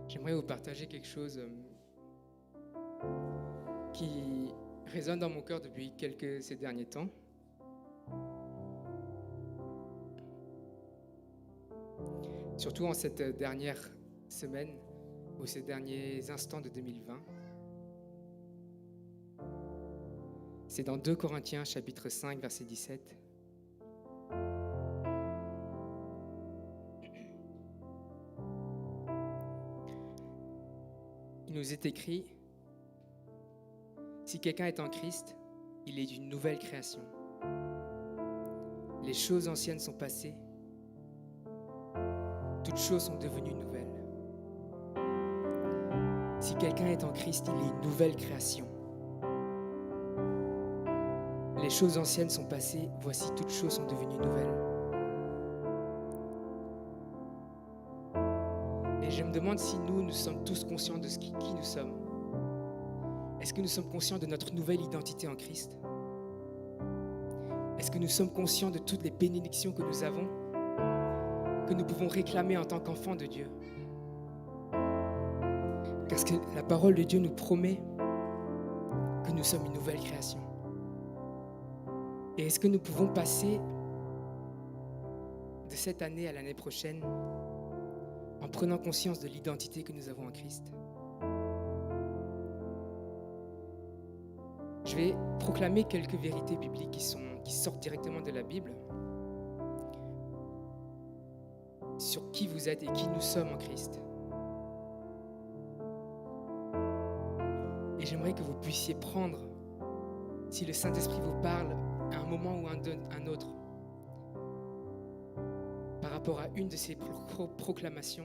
J'aimerais vous partager quelque chose qui résonne dans mon cœur depuis ces derniers temps. Surtout en cette dernière semaine ou ces derniers instants de 2020. C'est dans 2 Corinthiens chapitre 5 verset 17. Il nous est écrit, si quelqu'un est en Christ, il est une nouvelle création. Les choses anciennes sont passées, toutes choses sont devenues nouvelles. Si quelqu'un est en Christ, il est une nouvelle création. Les choses anciennes sont passées, voici toutes choses sont devenues nouvelles. Et je me demande si nous sommes tous conscients de qui nous sommes. Est-ce que nous sommes conscients de notre nouvelle identité en Christ? Est-ce que nous sommes conscients de toutes les bénédictions que nous avons, que nous pouvons réclamer en tant qu'enfants de Dieu? Parce que la parole de Dieu nous promet que nous sommes une nouvelle création. Et est-ce que nous pouvons passer de cette année à l'année prochaine en prenant conscience de l'identité que nous avons en Christ? Je vais proclamer quelques vérités bibliques qui sortent directement de la Bible sur qui vous êtes et qui nous sommes en Christ. Et j'aimerais que vous puissiez prendre, si le Saint-Esprit vous parle à un moment ou un autre, par rapport à une de ces proclamations,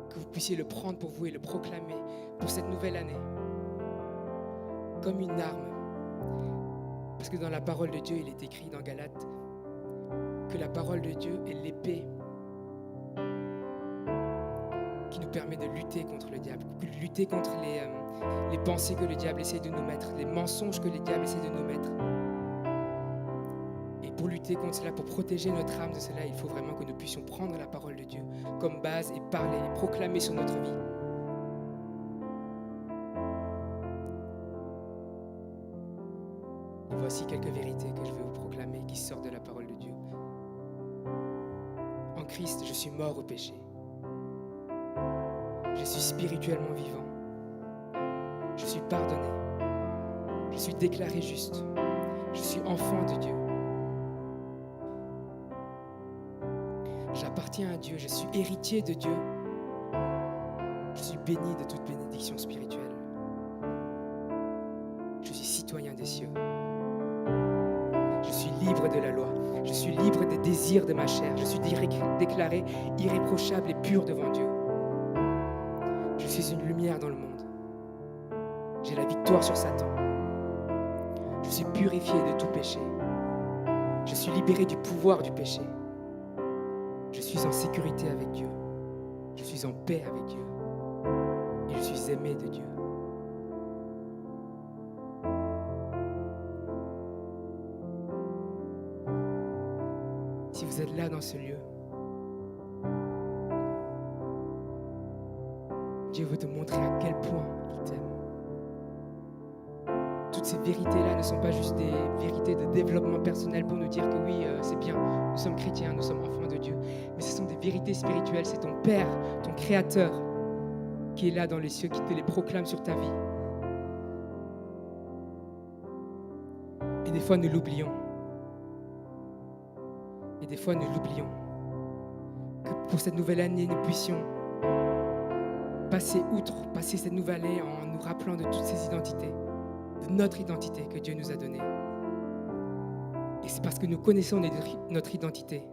que vous puissiez le prendre pour vous et le proclamer pour cette nouvelle année, comme une arme. Parce que dans la parole de Dieu, il est écrit dans Galates que la parole de Dieu est l'épée qui nous permet de lutter contre le diable, de lutter contre les pensées que le diable essaie de nous mettre, les mensonges que le diable essaie de nous mettre. Et pour lutter contre cela, pour protéger notre âme de cela, il faut vraiment que nous puissions prendre la parole de Dieu comme base et parler et proclamer sur notre vie. Et voici quelques vérités que je veux vous proclamer qui sortent de la parole de Dieu. En Christ, je suis mort au péché. Je suis spirituellement vivant. Je suis pardonné. Je suis déclaré juste. Je suis enfant de Dieu. J'appartiens à Dieu. Je suis héritier de Dieu. Je suis béni de toute bénédiction spirituelle. Je suis citoyen des cieux. Je suis libre de la loi. Je suis libre des désirs de ma chair. Je suis déclaré irréprochable et pur devant Dieu. Je suis une lumière dans le monde. J'ai la victoire sur Satan. Je suis purifié de tout péché. Je suis libéré du pouvoir du péché. Je suis en sécurité avec Dieu. Je suis en paix avec Dieu. Et je suis aimé de Dieu. Si vous êtes là dans ce lieu, Dieu veut te montrer à quel point il t'aime. Toutes ces vérités-là ne sont pas juste des vérités de développement personnel pour nous dire que oui, c'est bien, nous sommes chrétiens, nous sommes enfants de Dieu. Mais ce sont des vérités spirituelles, c'est ton Père, ton Créateur, qui est là dans les cieux, qui te les proclame sur ta vie. Et des fois, nous l'oublions. Et des fois, nous l'oublions. Que pour cette nouvelle année, nous puissions passer cette nouvelle année en nous rappelant de toutes ces identités, de notre identité que Dieu nous a donnée. Et c'est parce que nous connaissons notre identité,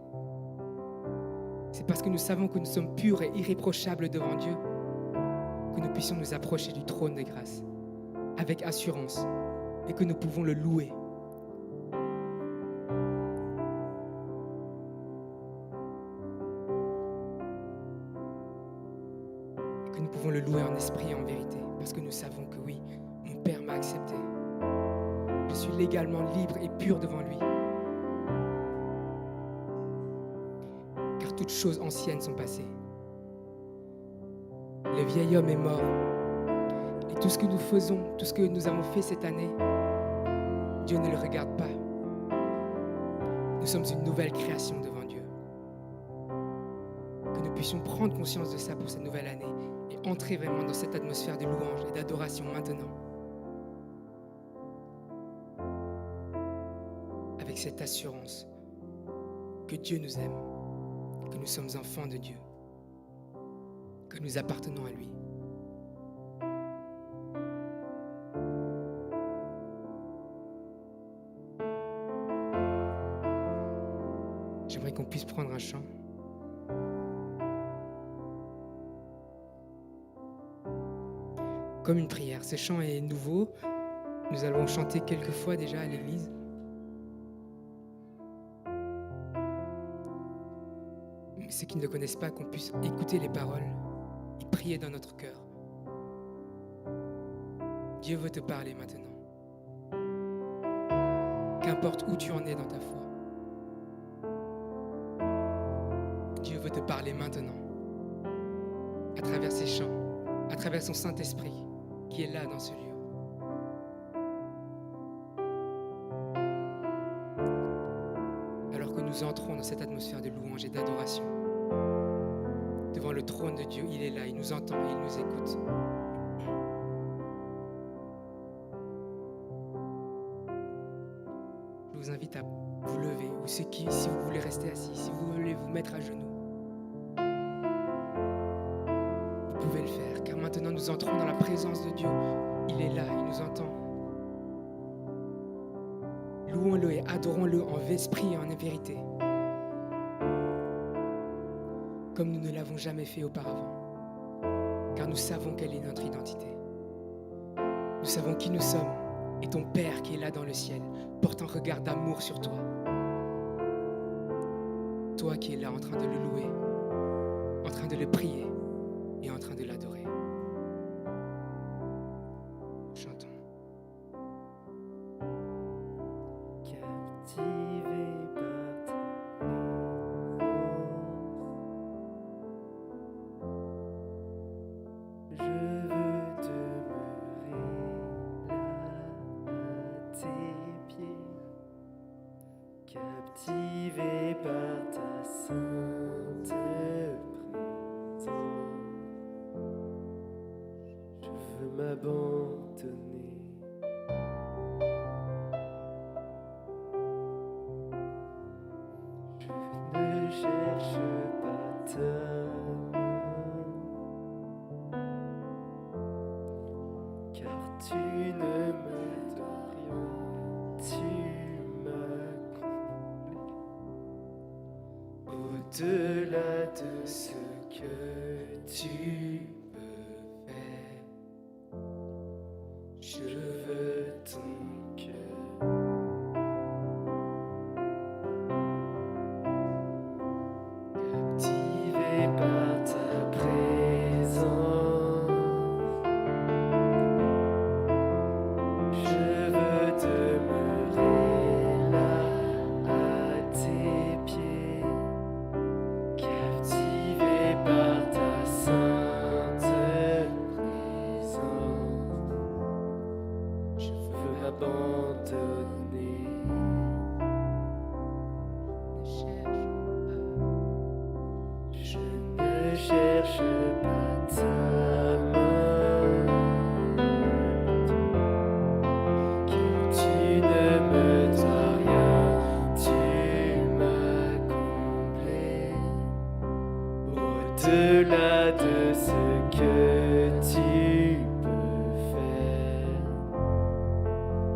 c'est parce que nous savons que nous sommes purs et irréprochables devant Dieu, que nous puissions nous approcher du trône de grâce avec assurance et que nous pouvons le louer. Nous pouvons le louer en esprit et en vérité, parce que nous savons que oui, mon Père m'a accepté. Je suis légalement libre et pur devant lui. Car toutes choses anciennes sont passées. Le vieil homme est mort. Et tout ce que nous faisons, tout ce que nous avons fait cette année, Dieu ne le regarde pas. Nous sommes une nouvelle création devant Dieu. Que nous puissions prendre conscience de ça pour cette nouvelle année. Et entrer vraiment dans cette atmosphère de louange et d'adoration maintenant. Avec cette assurance que Dieu nous aime, que nous sommes enfants de Dieu, que nous appartenons à lui. J'aimerais qu'on puisse prendre un chant. Comme une prière. Ce chant est nouveau. Nous allons chanter quelques fois déjà à l'église. Mais ceux qui ne le connaissent pas, qu'on puisse écouter les paroles et prier dans notre cœur. Dieu veut te parler maintenant. Qu'importe où tu en es dans ta foi. Dieu veut te parler maintenant. À travers ces chants, à travers son Saint-Esprit qui est là dans ce lieu. Alors que nous entrons dans cette atmosphère de louange et d'adoration, devant le trône de Dieu, il est là, il nous entend, il nous écoute. Je vous invite à vous lever, ou si vous voulez rester assis, si vous voulez vous mettre à genoux, vous pouvez le faire. Père, car maintenant nous entrons dans la présence de Dieu. Il est là, il nous entend. Louons-le et adorons-le en esprit et en vérité, comme nous ne l'avons jamais fait auparavant, car nous savons quelle est notre identité. Nous savons qui nous sommes, et ton Père qui est là dans le ciel porte un regard d'amour sur toi. Toi qui es là en train de le louer, en train de le prier et en train de l'adorer. Chantons. Captivé par ta présence, je veux demeurer là à tes pieds. Captivé par ta sainte présence, je veux m'abandonner. Je ne cherche pas ta main, car tu ne me dois rien, tu m'as comblé. Au-delà de ce que tu peux faire, je veux ton cœur. Captivé par ta présence, je veux demeurer là à tes pieds. Captivé par ta sainte présence, je veux m'abandonner. Je ne cherche pas ta main, car tu ne me dois rien, tu m'as comblé. Au-delà de ce que tu peux faire,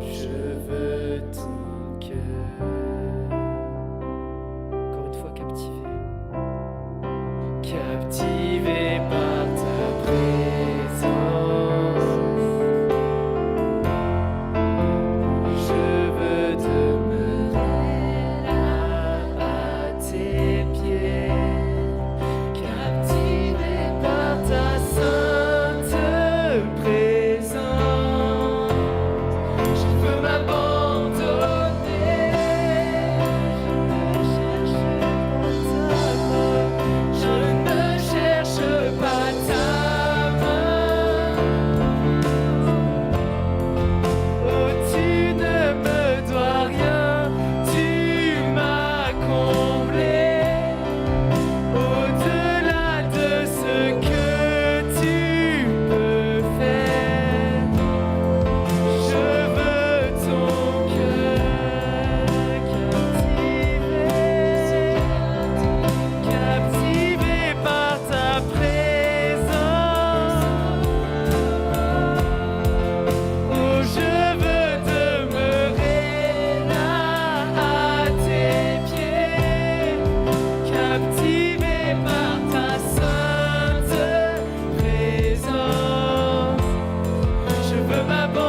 je veux ton cœur. Encore une fois captivé. Captivé par ta présence, je veux demeurer là à tes pieds. Captivé par ta sainte présence, je veux m'abandonner. Je ne cherche pas ta main, oh tu ne me dois rien, tu m'as comblé. Au-delà de ce que tu peux faire, je veux ton cœur. Captivé par ta présence, oh je veux demeurer là à tes pieds. Captivé par ta sainte présence, je veux m'abandonner.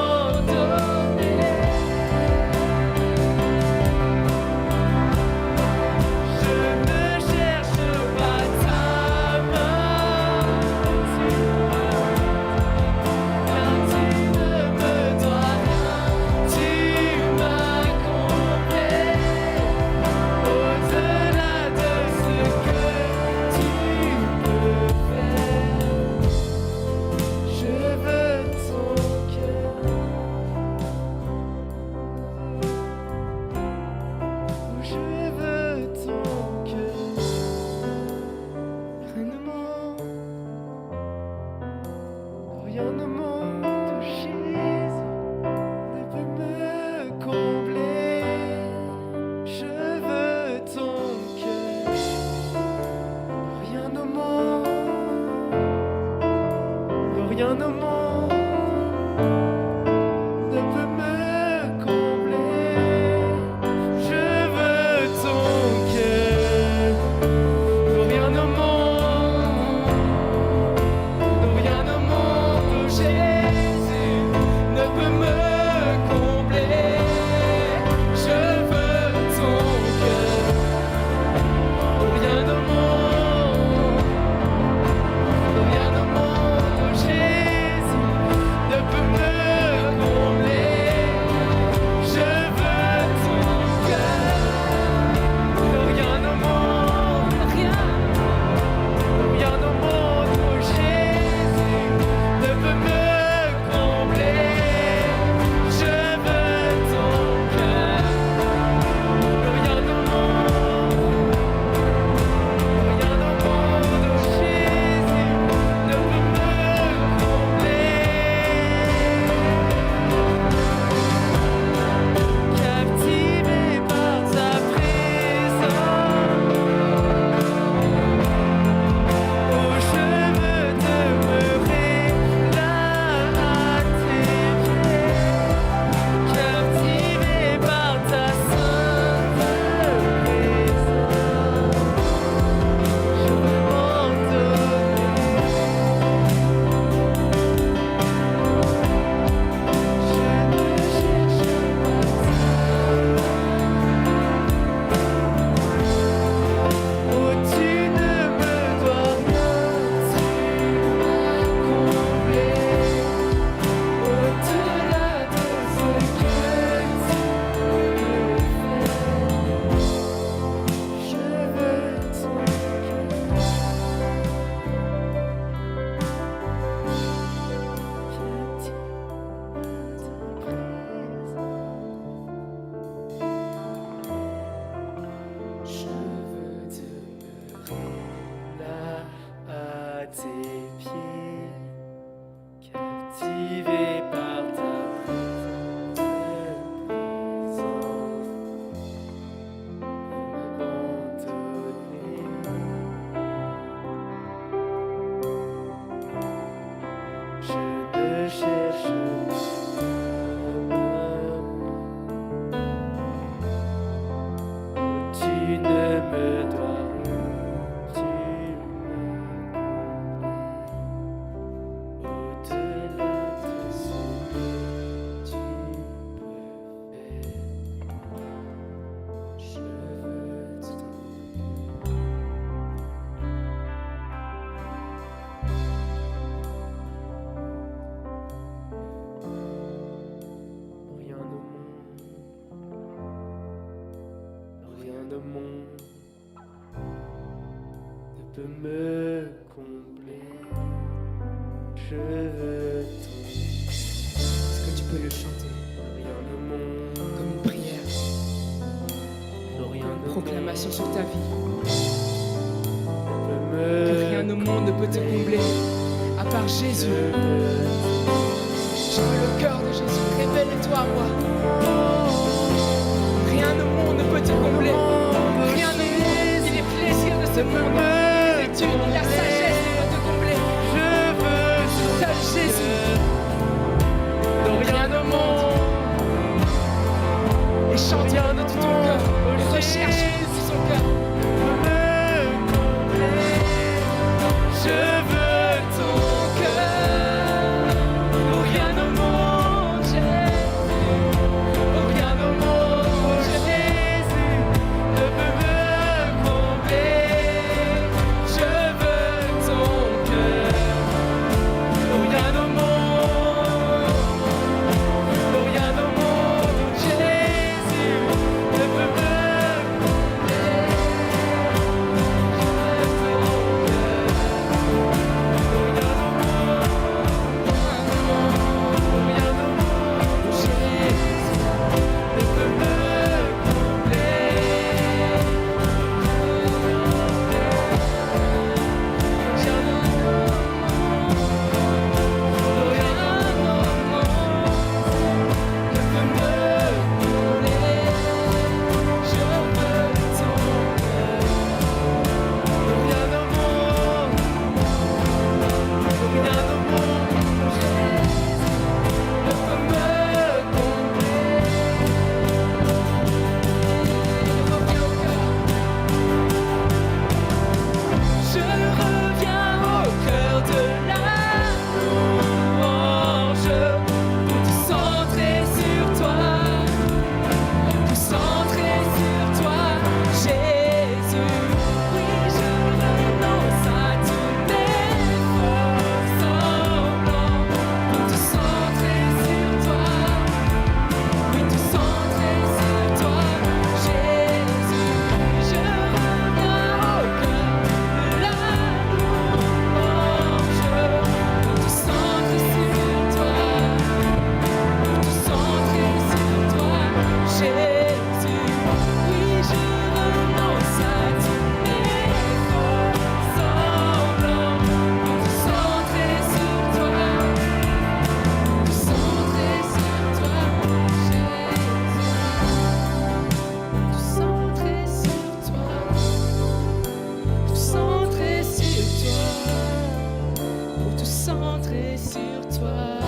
Je ne cherche pas ta main, car tu ne me dois rien, tu m'as comblé. Au-delà de ce que tu peux faire, je veux ton cœur. Je veux ton cœur. Rien au monde, Jésus, ne peut me combler. Je veux ton cœur. Rien au monde, rien au monde ne peut me combler. Je veux ton cœur. Rien au monde, rien au monde, oh Jésus, ne peut me combler. Je veux ton cœur. Rien au monde, oh Jésus, ne peut me combler. Je veux ton cœur. Rien au monde, rien au monde, oh Jésus, ne peut me combler. Je veux ton cœur. Rien au monde, oh Jésus, ne peut me combler. Captivé par ta présence, oh je veux demeurer là à tes pieds. Captivé par ta sainte présence, je veux m'abandonner. Je ne cherche oh, tu ne me dois rien, tu m'as comblé. Au-delà de ce que tu fais, je veux ton Je veux demeurer là à tes pieds, captivé par ta présence, m'abandonner. Je ne cherche pas, tu ne me dois rien, tu me comblé. Au-delà de ce que tu peux faire, je veux ton rien au monde, rien au monde ne peut me combler. Je veux ton Est-ce que tu peux le chanter rien au monde, comme une prière, rien une au proclamation sur ta vie? monde ne Que peut rien au monde ne peut te combler à part Jésus. Je veux le cœur de Jésus, révèle-toi à moi. Rien au monde ne peut te combler. Rien au monde, ni les plaisirs de ce monde, ni les études, ni la sagesse ne peut te combler. Je veux Seul Jésus, rien au monde, et chante de tout ton cœur, et recherche tout son cœur. je veux ton cœur. Rien au monde, Jésus, Rien au monde, Jésus, ne peut me combler. Je veux tout centrer sur toi.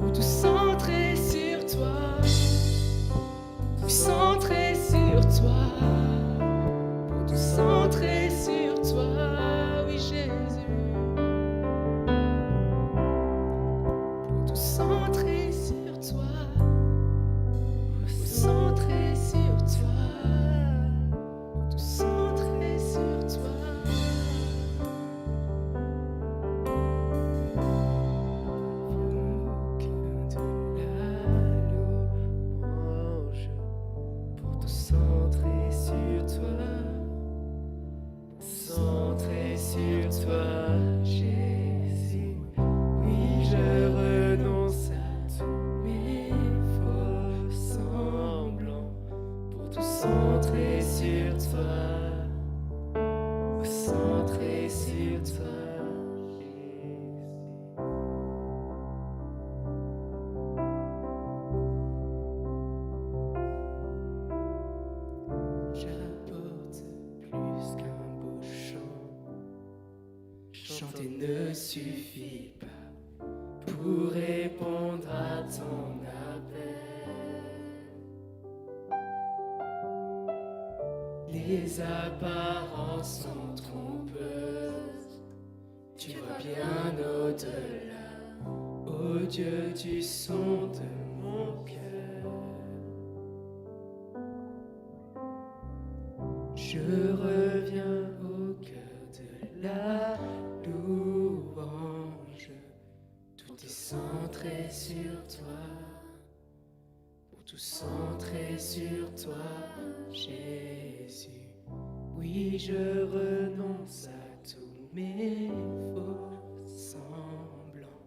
Pour tout centrer sur toi. Tout centrer sur toi. Pour tout centrer sur toi. Oui, Jésus. Pour tout centrer sur toi. Pour tout centrer sur toi. Pour tout centrer sur toi. Pour tout centrer sur toi, centrer sur toi, Jésus. Oui, je renonce à tous mes faux semblants. Pour tout centrer sur toi, centrer sur toi, Jésus. J'apporte plus qu'un beau chant. Chanter ne suffit pas pour répondre à ton appel. Les apparences sont trompeuses. Tu vois bien au-delà. Oh Dieu, tu sondes mon cœur. Je reviens au cœur de la louange. Tout est centré sur toi. Pour tout centrer sur toi, Jésus. Oui, je renonce à tous mes faux semblants.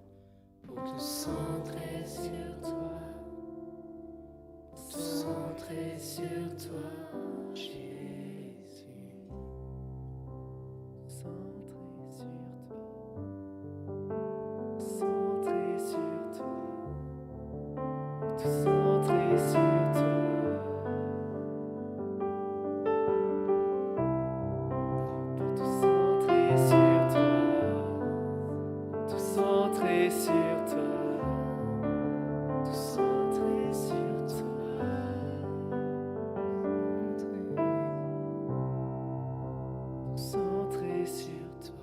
Pour tout centrer sur toi. Pour tout centrer sur toi, Jésus. Centrer sur toi, centrer sur toi, pour tout centrer sur toi, tout centrer sur toi, tout centrer sur toi, centrer sur toi.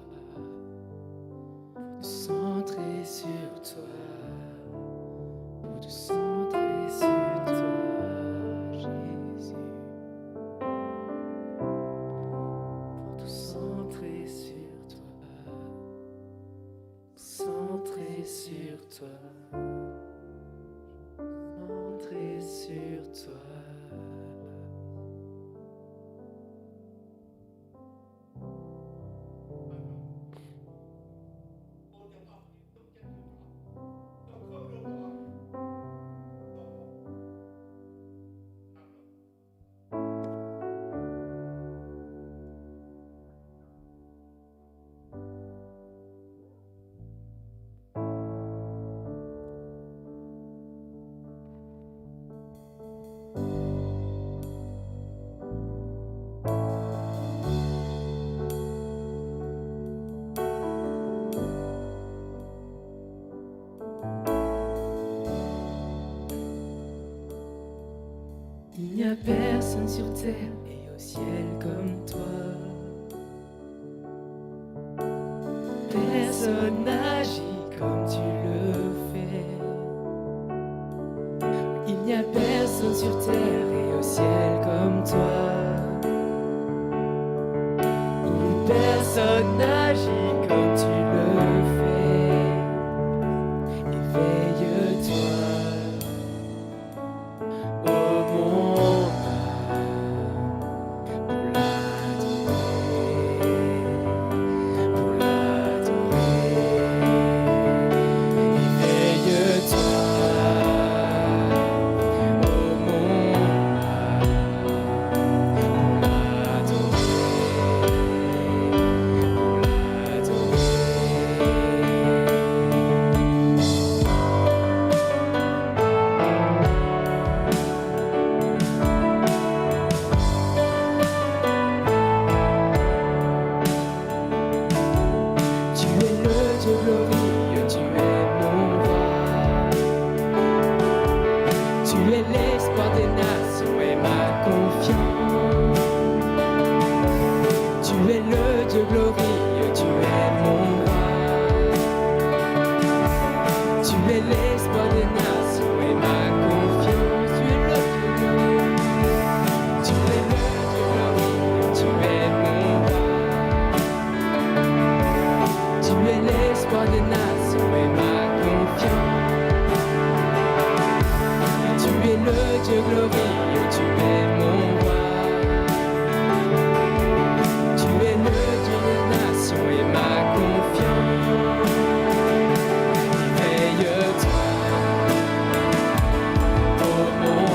Centré sur toi, pour te centrer Centrer sur toi, Jésus. pour tout centrer sur toi, centrer sur toi, centrer sur toi. Il n'y a personne sur terre et au ciel comme toi. Personne n'agit comme tu le fais. Il n'y a personne sur terre et au ciel comme toi. Personne n'agit comme tu le fais. Éveille-toi, oh mon âme, pour l'adorer. Éveille-toi, oh mon âme, pour l'adorer. Dieu glorieux, tu es mon roi. Tu es l'espoir des nations et ma confiance. Tu es le Dieu glorieux. Tu es le Dieu glorieux, tu es mon roi. Tu es l'espoir des nations et ma confiance. Tu es le Dieu glorieux, tu es mon roi. Tu es le Dieu des nations et ma confiance. Veille-toi, oh mon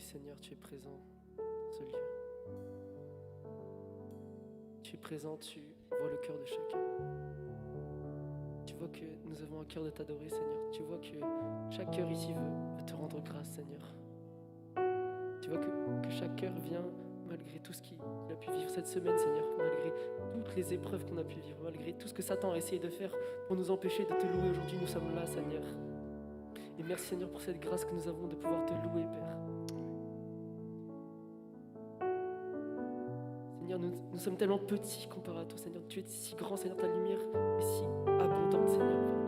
Seigneur, tu es présent dans ce lieu. Tu es présent, tu vois le cœur de chacun. Tu vois que nous avons un cœur de t'adorer, Seigneur. Tu vois que chaque cœur ici veut te rendre grâce, Seigneur. Tu vois que chaque cœur vient malgré tout ce qu'il a pu vivre cette semaine, Seigneur, malgré toutes les épreuves qu'on a pu vivre, malgré tout ce que Satan a essayé de faire pour nous empêcher de te louer aujourd'hui. Nous sommes là, Seigneur. Et merci, Seigneur, pour cette grâce que nous avons de pouvoir te louer, Père. Seigneur, nous sommes tellement petits comparé à toi, Seigneur. Tu es si grand, Seigneur, ta lumière est si abondante, Seigneur, envers nous.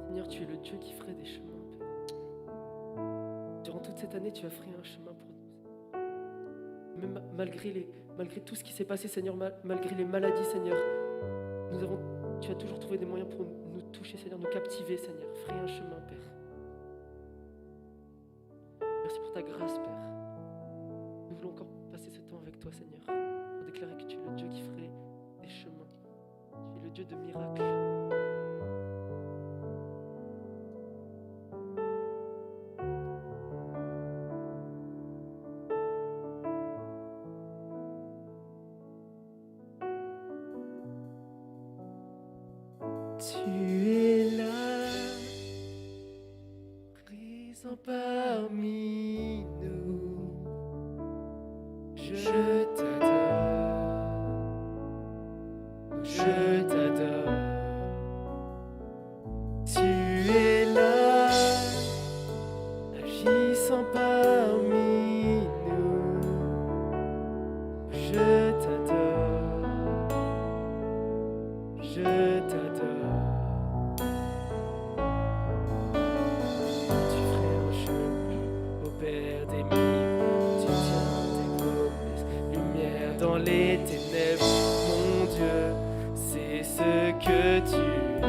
Seigneur, tu es le Dieu qui ferait des chemins, Père. Durant toute cette année, tu as fait un chemin pour nous. Même malgré tout ce qui s'est passé, Seigneur, malgré les maladies, Seigneur, tu as toujours trouvé des moyens pour nous toucher, Seigneur, nous captiver, Seigneur. Ferai un chemin, Père. Merci pour ta grâce, Père. Nous voulons encore passer ce temps avec toi, Seigneur, pour déclarer que tu es le Dieu qui ferait des chemins. Tu es le Dieu de miracles. Tu es là, présent parmi nous. Je t'adore. Tu es là, agissant parmi nous. Je t'adore. Tu ferais un chemin au Père des miracles. Tu tiens tes promesses, lumière dans les ténèbres. Mon Dieu, c'est ce que tu es.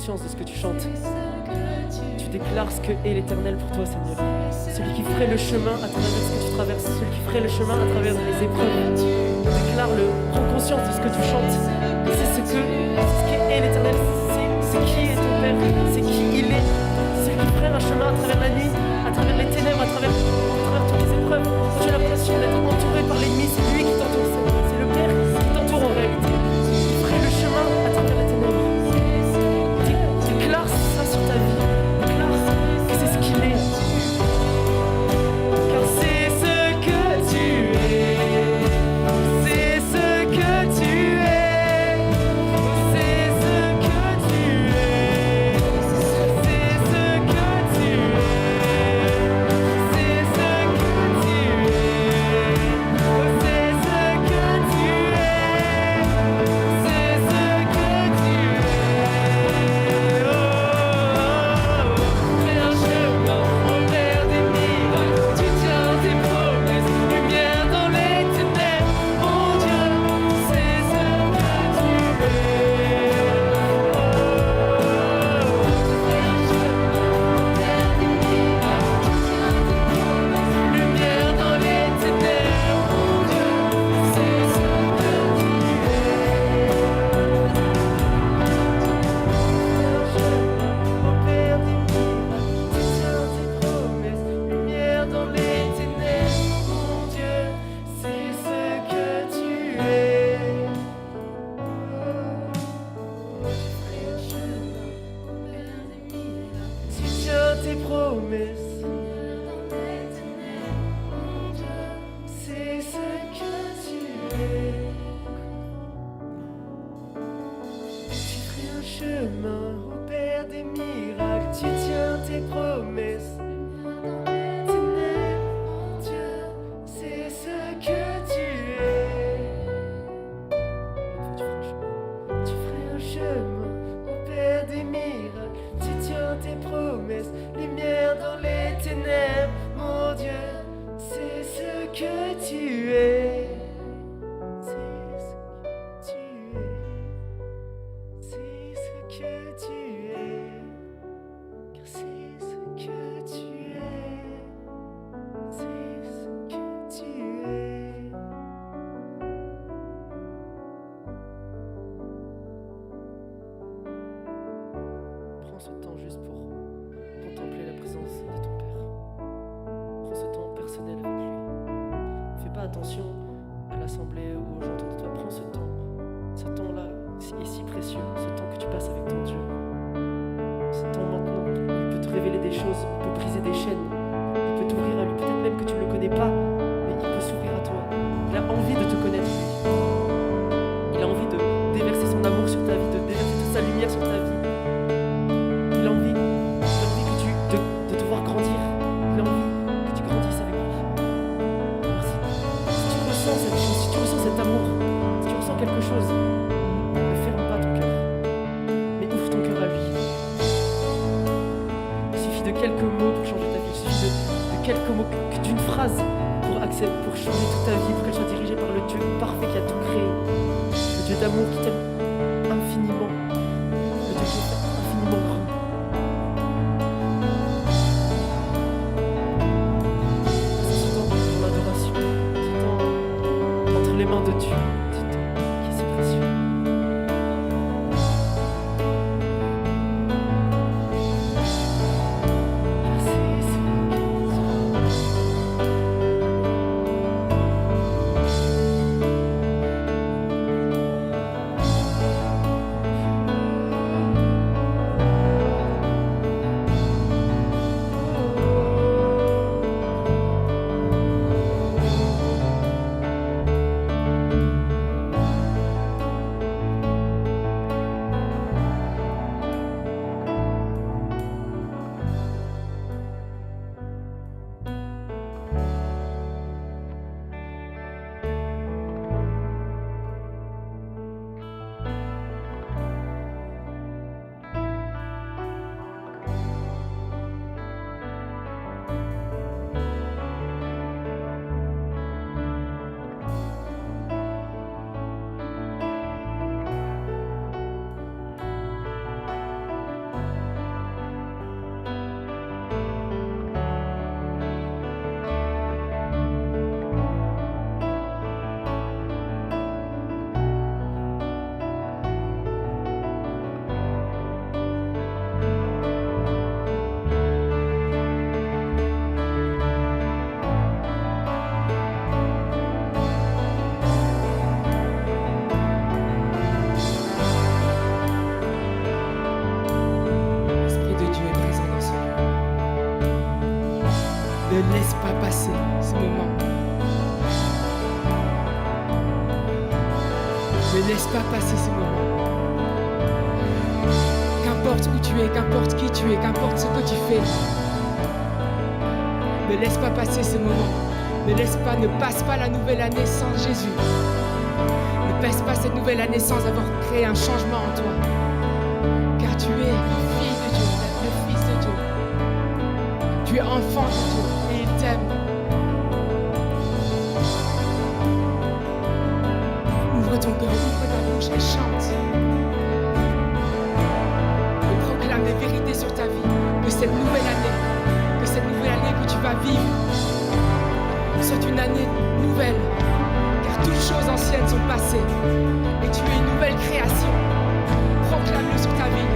conscience de ce que tu chantes. Tu déclares ce que est l'Éternel pour toi, Seigneur. Celui qui ferait le chemin à travers ce que tu traverses, celui qui ferait le chemin à travers les épreuves. Déclare-le, prends conscience de ce que tu chantes. C'est ce qu'est l'Éternel, c'est qui est ton Père, c'est qui il est. Celui qui ferait un chemin à travers la nuit, à travers les ténèbres, à travers toutes les épreuves. Tu as l'impression d'être entouré par l'ennemi, c'est lui qui t'entoure, c'est le Père qui t'entoure en réalité. Il ferait le chemin à travers les ténèbres. Déclare ça sur ta vie, déclare que c'est ce qu'il est. Car c'est ce que tu es, c'est ce que tu es, c'est ce que tu es, c'est ce que tu es, c'est ce que tu es, c'est ce que tu es, c'est ce que tu es. Oh, fais un chemin au Père des miracles, tu tiens tes promesses, lumière dans les ténèbres, mon Dieu, c'est ce que tu es. Oh, fais un chemin au Père des miracles, tu tiens tes promesses, lumière dans les ténèbres, mon Dieu, c'est ce que tu es. Au Père des miracles, tu tiens tes promesses, lumière dans les ténèbres, mon Dieu, c'est ce que tu es. Tu ferais un chemin, au Père des miracles, tu tiens tes promesses, lumière dans les ténèbres, mon Dieu, c'est ce que tu es. Tu ferais un chemin au Père des miracles, tu tiens tes promesses. Ténèbres, mon Dieu, c'est ce que tu es. Tu ferais un chemin au Père des miracles, tu tiens tes promesses. Lumière dans les ténèbres, mon Dieu, c'est ce que tu es. C'est ce que tu es. C'est ce que tu es, car c'est ce que tu es, c'est ce que tu es. Prends ce temps juste pour contempler la présence de ton Père. Prends ce temps personnel avec lui. Ne fais pas attention à l'assemblée ou aux gens autour de toi. Prends ce temps-là est si précieux, ce temps que tu passes avec ton Dieu. Ce temps maintenant où il peut te révéler des choses, il peut briser des chaînes, il peut t'ouvrir à lui. Peut-être même que tu ne le connais pas, mais il peut s'ouvrir à toi. Il a envie de te connaître, lui. Il a envie de déverser son amour sur ta vie, de déverser toute sa lumière sur ta vie. Il a envie de te voir grandir. Il a envie que tu grandisses avec lui. Alors si tu ressens cette chose, si tu ressens cet amour, si tu ressens quelque chose, ne ferme pas ton cœur, mais ouvre ton cœur à lui. Il suffit de quelques mots pour changer ta vie. Il suffit de quelques mots, d'une phrase pour changer toute ta vie, pour qu'elle soit dirigée par le Dieu parfait qui a tout créé. Le Dieu d'amour qui t'aime infiniment. Le Dieu qui est infiniment grand. C'est ce temps pour l'adoration, ce temps entre les mains de Dieu, ce temps qui est si précieux. Ne laisse pas passer ce moment. Qu'importe où tu es, qu'importe qui tu es, qu'importe ce que tu fais, ne laisse pas passer ce moment. Ne passe pas la nouvelle année sans Jésus. Ne passe pas cette nouvelle année sans avoir créé un changement en toi. Car tu es fille de Dieu, le fils de Dieu. Tu es enfant de Dieu et il t'aime. Ouvre ton cœur, ouvre ta bouche et chante. Et proclame les vérités sur ta vie. Que cette nouvelle année que tu vas vivre soit une année nouvelle. Car toutes choses anciennes sont passées. Et tu es une nouvelle création. Proclame-le sur ta vie.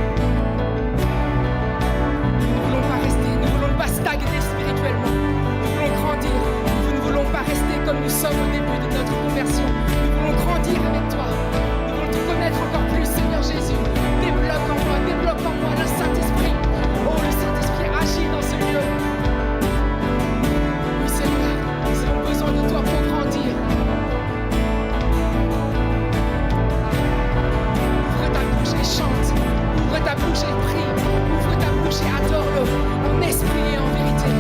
Nous ne voulons pas rester, nous ne voulons pas stagner spirituellement. Nous voulons grandir. Nous ne voulons pas rester comme nous sommes au début de notre conversion. Nous voulons grandir avec toi. Nous voulons te connaître encore plus, Seigneur Jésus. Débloque en moi le Saint-Esprit. Oh, le Saint-Esprit agit dans ce lieu. Oui, Seigneur, nous avons besoin de toi pour grandir. Ouvre ta bouche et chante. Ouvre ta bouche et prie. Ouvre ta bouche et adore-le en esprit et en vérité.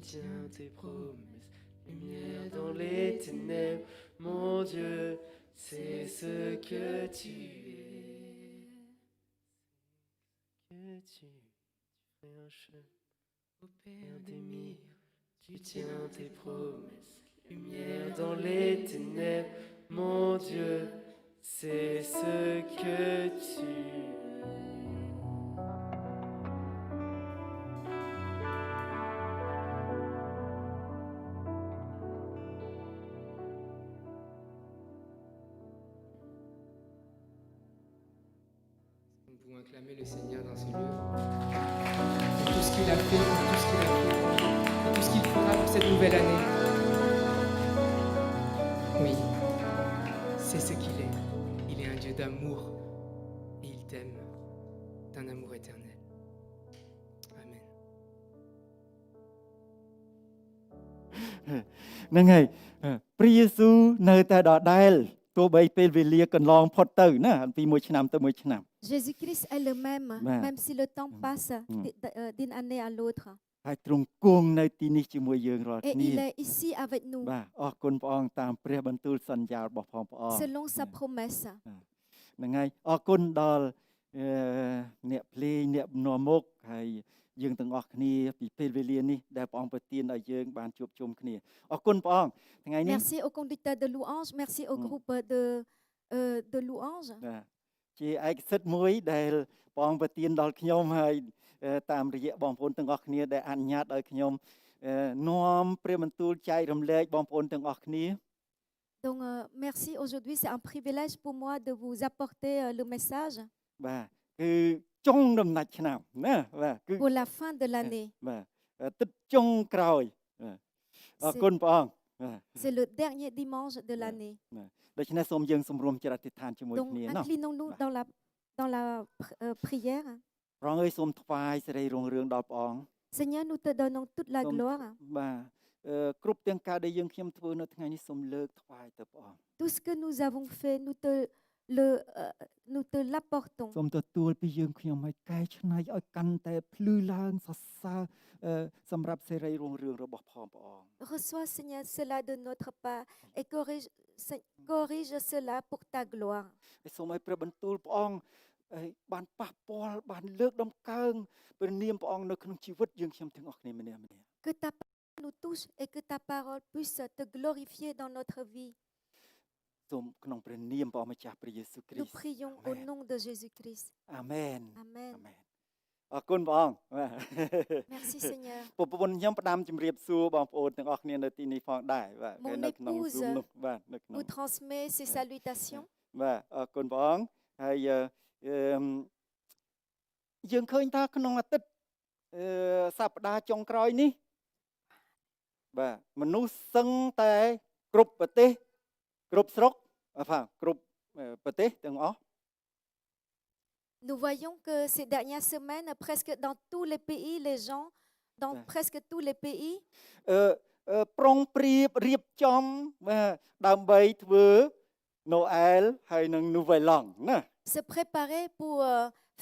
Tiens tes promesses, lumière dans les ténèbres, mon Dieu, c'est ce que tu es. Que tu fais un chemin au Père des miracles, tu tiens tes promesses, lumière dans les ténèbres, mon Dieu, c'est ce que tu es. Nous pouvons acclamer le Seigneur dans ce lieu. Pour tout ce qu'il a fait, pour tout ce qu'il a fait, pour tout ce qu'il fera pour cette nouvelle année. Oui, c'est ce qu'il est. Il est un Dieu d'amour et il t'aime d'un amour éternel. Amen. ហ្នឹងហើយព្រះយេស៊ូវនៅតែដដែលទោះបីពេលវេលាកន្លងផុតទៅណាពីមួយឆ្នាំទៅមួយឆ្នាំ Jésus-Christ est le même, Ouais. même si le temps passe d'une année à l'autre. ហើយទ្រង់គង់នៅទីនេះជាមួយយើងរាល់ Et គ្នា il est ici avec nous, បាទអរគុណព្រះអង្គតាមព្រះបន្ទូលសន្យារបស់ផងព្រះអង្គ selon sa promesse. ហ្នឹងហើយអរគុណដល់អ្នកភ្លេងអ្នកនាំមុខហើយយើងទាំងអស់គ្នាពីពេលវេលានេះដែលព្រះអង្គប្រទានឲ្យយើងបានជួបជុំគ្នាអរគុណព្រះអង្គថ្ងៃនេះ Merci au conducteur de louange, merci au groupe de louange. បាទជាឯកសិទ្ធិមួយដែលព្រះអង្គប្រទានដល់ខ្ញុំហើយតាមរយៈបងប្អូនទាំងអស់គ្នាដែលអនុញ្ញាតឲ្យខ្ញុំនាំព្រះបន្ទូលចែករំលែកបងប្អូនទាំងអស់គ្នា Donc, merci. Aujourd'hui, c'est un privilège pour moi de vous apporter le message បាទគឺចុងដំណាច់ឆ្នាំណាបាទគឺ pour la fin de l'année. បាទទឹកចុងក្រោយបាទអរគុណព្រះអង្គបាទ C'est le dernier dimanche de l'année. ដូច្នេះសូមយើងសម្រុំចិត្តអធិដ្ឋានជាមួយ Donc, គ្នាណោះ inclinons-nous dans la prière. ព្រះអង្គអើយសូមថ្វាយសេរីរុងរឿងដល់ព្រះអង្គ Seigneur, nous te donnons toute la Somme- gloire. បាទគ្រប់ទាំងការដែលយើងខ្ញុំធ្វើនៅថ្ងៃនេះសូមលើកថ្វាយទៅព្រះអង្គ Tout ce que nous avons fait, nous te l'apportons. សូមទទួលពីយើងខ្ញុំឲ្យកែច្នៃឲ្យកាន់តែភ្លឺឡើងសរសើរសម្រាប់សេរីរុងរឿងរបស់ផងព្រះអង្គ Reçois, Seigneur, cela de notre part et corrige cela pour ta gloire. ហើយសូមឲ្យព្រះបន្ទូលព្រះអង្គបានប៉ះពាល់បានលើកដំកើងព្រះនាមព្រះអង្គនៅក្នុងជីវិតយើងខ្ញុំទាំងអស់គ្នាម្នាក់ៗ Que ta parole nous touche et que ta parole puisse te glorifier dans notre vie. សូមក្នុងព្រះនាមព្រះអម្ចាស់ព្រះយេស៊ូវគ្រី Nous ស្ទ prions au nom de Jésus-Christ. អាមែន Amen. អរគុណព្រះអង្គបាទ Merci, Seigneur. ប្រពន្ធខ្ញុំផ្ដាំជម្រាបសួរបងប្អូនទាំងអស់គ្នានៅទីនេះផងដែរបាទ Mon នៅក្នុង épouse Zoom នោះបាទនៅក្នុង Vous transmet ses salutations. បាទអរគុណព្រះអង្គហើយយើងឃើញថាក្នុងអាទិត្យសប្តាហ៍ចុងក្រោយនេះបាទមនុស្សសឹងតែគ្រប់ប្រទេសគ្រប់ស្រុកគ្រប់ប្រទេសទាំងអស់ Nous voyons que ces dernières semaines, presque dans tous les pays, les gens, dans presque tous les pays, ប្រុងព្រៀបរៀបចំបាទដើម្បីធ្វើ Noël ហើយនឹង Nouvel An ណា se préparer pour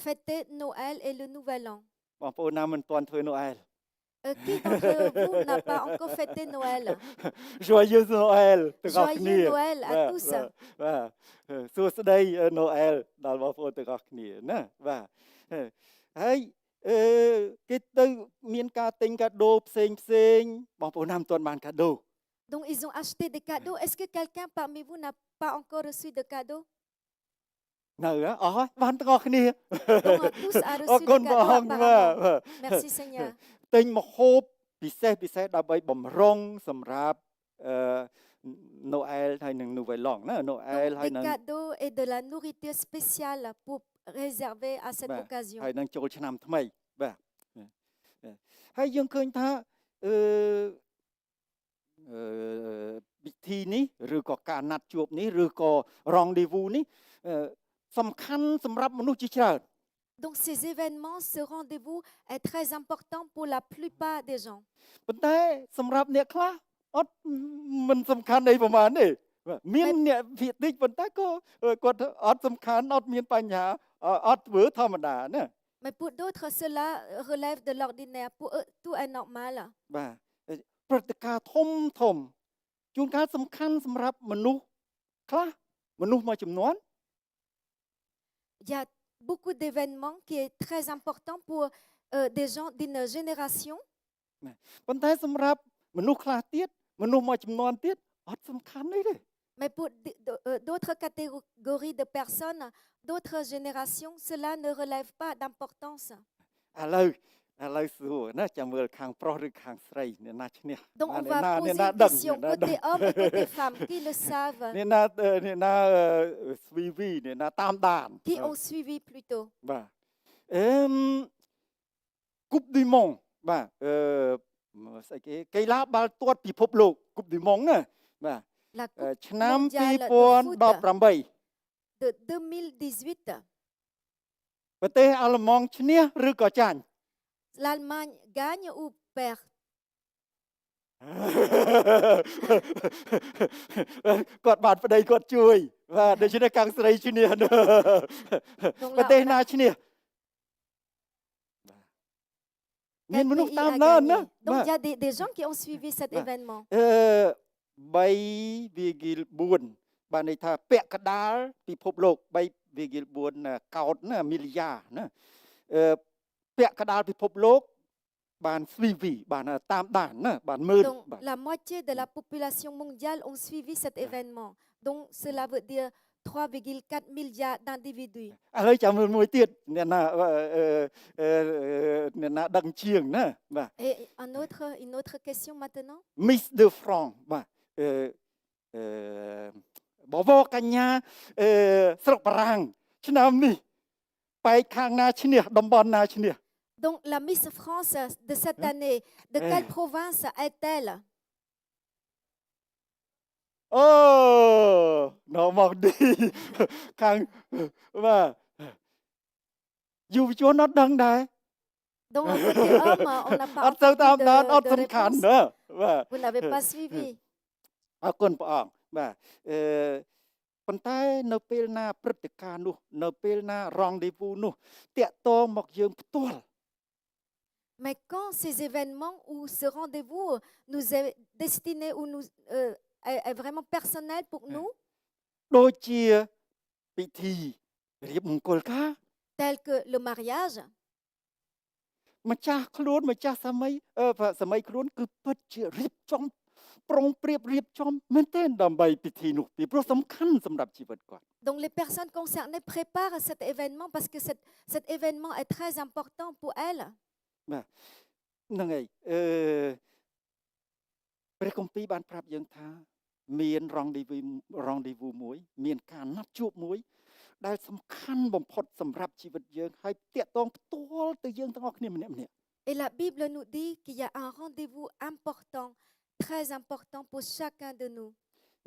fêter Noël et le Nouvel An. បងប្អូនណាមិនទាន់ធ្វើ Noël Qui d'entre vous n'a pas encore fêté Noël? Joyeux Noël ទាំងអស់គ្នា Joyeux Noël à tous. បាទសួស្តី Noël ដល់បងប្អូនទាំងអស់គ្នាណាបាទហើយគេទៅមានការទិញកាដូផ្សេងបងប្អូនណាមិនទាន់បានកាដូ Donc, ils ont acheté des cadeaux. Est-ce que quelqu'un parmi vous n'a pas encore reçu de cadeaux? នៅអស់បានទាំងអស់គ្នា Donc, tous a អរ reçu គុណ des ព្រះ cadeaux អង្គបាទ apparemment. Merci, Seigneur. ទិញម្ហូបពិសេសដើម្បីបំរុងសម្រាប់Noël ហើយនឹង Nouvel An ណា Noël Donc, ហើយ des នឹង cadeaux et de la nourriture spéciale pour réserver à cette occasion. ហើយនឹងចូលឆ្នាំថ្មីបាទហើយយើងឃើញថាពិធីនេះឬក៏ការណាត់ជួបនេះឬក៏ rendez-vous នេះសំខាន់សម្រាប់មនុស្សជាច្រើន Donc, ces événements, ce rendez-vous est très important pour la plupart des gens. ប៉ុន្តែសម្រាប់អ្នកខ្លះអត់មិនសំខាន់អីប្រហែលទេបាទមានអ្នកភាគតិចប៉ុន្តែក៏គាត់អត់សំខាន់អត់មានបញ្ហាអត់ធ្វើធម្មតាណា Mais pour d'autres, cela relève de l'ordinaire. Pour eux, tout est normal. បាទព្រឹត្តិការណ៍ធំជួនកាលសំខាន់សម្រាប់មនុស្សខ្លះមនុស្សមួយចំនួន Il y a beaucoup d'événements qui est très important pour des gens d'une génération. ប៉ុន្តែសម្រាប់មនុស្សខ្លះទៀតមនុស្សមួយចំនួនទៀតអត់សំខាន់ទេ Mais pour d'autres catégories de personnes, d'autres générations, cela ne relève pas d'importance. ឥឡូវសួរណាចាំមើលខាងប្រុសឬខាងស្រីអ្នកណាឈ្នះ Donc on va poser une question côté homme et côté femme. Qui le savent? អ្នកណាស្វីវីអ្នកណាតាមដាន Qui ont suivi plutôt? បាទCoupe du Monde បាទស្អីគេកីឡាបាល់ទាត់ពិភពលោក Coupe du Monde ណាបាទ La Coupe ឆ្នាំ mondiale de foot 2018 de 2018. ប្រទេសអាល្លឺម៉ង់ឈ្នះឬក៏ចាញ់ L'Allemagne gagne ou perd? គាត់បានប្តីគាត់ជួយបាទដូច្នេះខាងស្រីឈ្នះប្រទេសណាឈ្នះមានមនុស្សតាមដានណា Donc il y a des gens qui ont suivi cet événement. 3.4 បានន័យថាពាក់កណ្ដាលពិភពលោក 3.4 កោតណាមីលីយ៉ាណាពាក់កណ្ដាលពិភពលោកបានស្វីវីបានតាមដានណាបានមើល Donc la moitié de la population mondiale ont suivi cet événement. Donc cela veut dire 3,4 milliards d'individus. ឥឡូវចាំមើលមួយទៀតអ្នកណាដឹងជាងណាបាទ Et une autre question maintenant. Miss de France បាទ បវរកញ្ញាស្រុកបារាំងឆ្នាំនេះបែកខាងណាឈ្នះតំបន់ណាឈ្នះ Donc la Miss France de cette année, de quelle province est-elle? អូនៅមកឌី ខាងបាទយុវជនអត់ដឹងដែរ Donc côté homme, on n'a អ pas ត់ទៅតាម entendu ដានអត់ de សំខាន់ réponse. ណាបាទ Vous n'avez pas suivi. អរគុណព្រះអង្គបាទប៉ុន្តែនៅពេលណាព្រឹត្តិការណ៍នោះនៅពេលណារងដេវូនោះតាក់ទងមកយើងផ្ទាល់ Mais quand ces événements ou ce rendez-vous nous est destiné ou nous est vraiment personnel pour nous, ដូចជាពិធីរៀបមង្គលការ tel que le mariage, ម្ចាស់ខ្លួនម្ចាស់សម័យសម័យខ្លួនគឺពិតជារៀបចំប្រុងប្រៀបរៀបចំមែនទែនដើម្បីពិធីនោះពីព្រោះសំខាន់សម្រាប់ជីវិតគាត់ donc les personnes concernées préparent cet événement parce que cet événement est très important pour elles. បាទហ្នឹងហើយព្រះគម្ពីរបានប្រាប់យើងថាមានរងឌីវូមួយមានការណាត់ជួបមួយដែលសំខាន់បំផុតសម្រាប់ជីវិតយើងហើយតាក់ទងផ្ទាល់ទៅយើងទាំងអស់គ្នាម្នាក់ៗ Et la Bible nous dit qu'il y a un rendez-vous important, très important pour chacun de nous.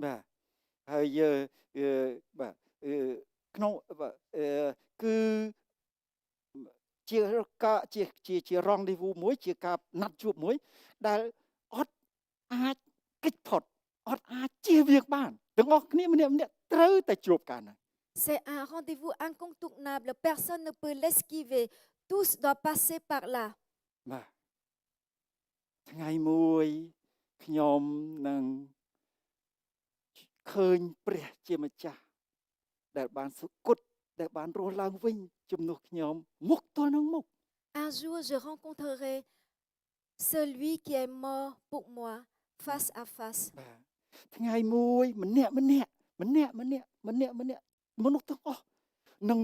បាទហើយបាទក្នុងគឺជារងឌីវូមួយជាការណាត់ជួបមួយដែលអត់អាចគេចផុតអត់អាចជៀសវាងបានទាំងអស់គ្នាម្នាក់ៗត្រូវតែជួបកាលណា C'est un rendez-vous incontournable. Personne ne peut l'esquiver. Tous doivent passer par là. បាទថ្ងៃមួយខ្ញុំនឹងឃើញព្រះជាម្ចាស់ដែលបានសុគតដែលបានរស់ឡើងវិញជំនួសខ្ញុំមុខទល់នឹងមុខ Un jour, je rencontrerai celui qui est mort pour moi, face à face. បាទថ្ងៃមួយម្នាក់មនុស្សទាំងអស់នឹង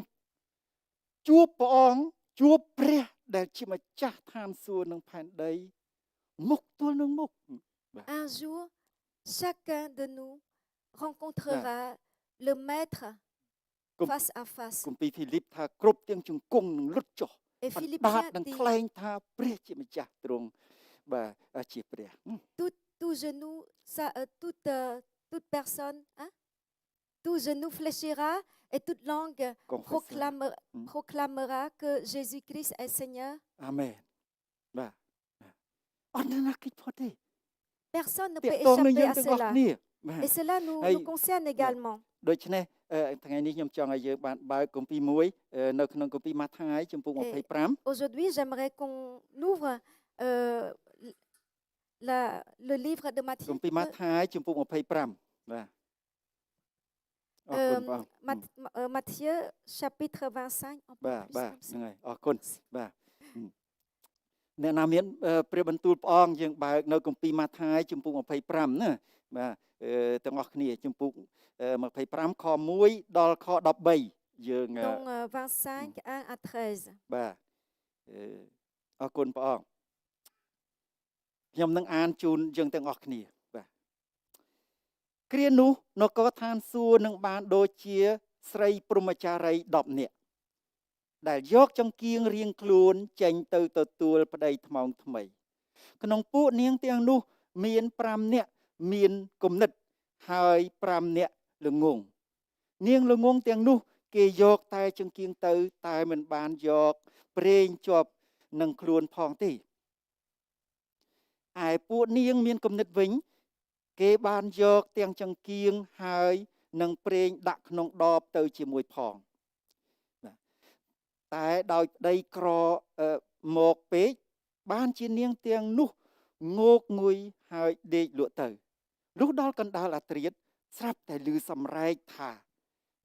ជួបព្រះអង្គជួបព្រះដែលជាម្ចាស់ឋានសួគ៌និងផែនដីមុខទល់នឹងមុខ Un jour, chacun de nous rencontrera le Maître face à face. គម្ពីរភីលីបថាគ្រប់ទាំងជង្គង់នឹងលុតចុះ Et បណ្ដាត Philippiens នឹង dit, ថ្លែងថាព្រះជាម្ចាស់ទ្រង់បាទជាព្រះ tout genou, toute personne, hein? Tout genou fléchira et toute langue proclamera que Jésus-Christ est Seigneur. អាមែនបាទអត់ណាគេផុតទេ Personne ne តា peut ក់ទងនឹងយើង échapper à ទាំងអស់ cela. គ្នាបាទ Et cela nous concerne également. ដូច្នេះថ្ងៃនេះខ្ញុំចង់ឲ្យយើងបានបើកគម្ពីរមួយនៅក្នុងគម្ពីរម៉ាថាយចំពុក25 Aujourd'hui, j'aimerais qu'on ouvre le livre de គម្ពីរម៉ាថាយចំពុក25បាទអរគុណបង Matthieu chapitre 25. បាទហ្នឹងហើយអរគុណបាទអ្នកណាមានព្រះបន្ទូលព្រះអង្គយើងបើកនៅគម្ពីរម៉ាថាយចំពុក25ណាបាទទាំងអស់គ្នាចំពុក25ខ1ដល់ខ13យើង Donc 25 1 à 13. បាទអរគុណព្រះអង្គខ្ញុំនឹងអានជូនយើងទាំងអស់គ្នាបាទគ្រានោះនគរឋានសួគ៌នឹងបានដូចជាស្រីព្រហ្មចារី10នាក់ដែលយកចង្គៀងរៀងខ្លួនចេញទៅទទួលប្តីថ្មោងថ្មីក្នុងពួកនាងទាំងនោះមាន5នាក់មានគំនិតហើយ5នាក់ល្ងងនាងល្ងងទាំងនោះគេយកតែចង្គៀងទៅតែមិនបានយកប្រេងជាប់នឹងខ្លួនផងទេឯពួកនាងមានគំនិតវិញគេបានយកទាំងចង្គៀងហើយនឹងប្រេងដាក់ក្នុងដបទៅជាមួយផងតែដោយប្តីក្រមកពេកបានជានាងទាំងនោះងោកងុយហើយដេកលក់ទៅលុះដល់កណ្ដាលអាធ្រាត្រស្រាប់តែឮសំរែកថា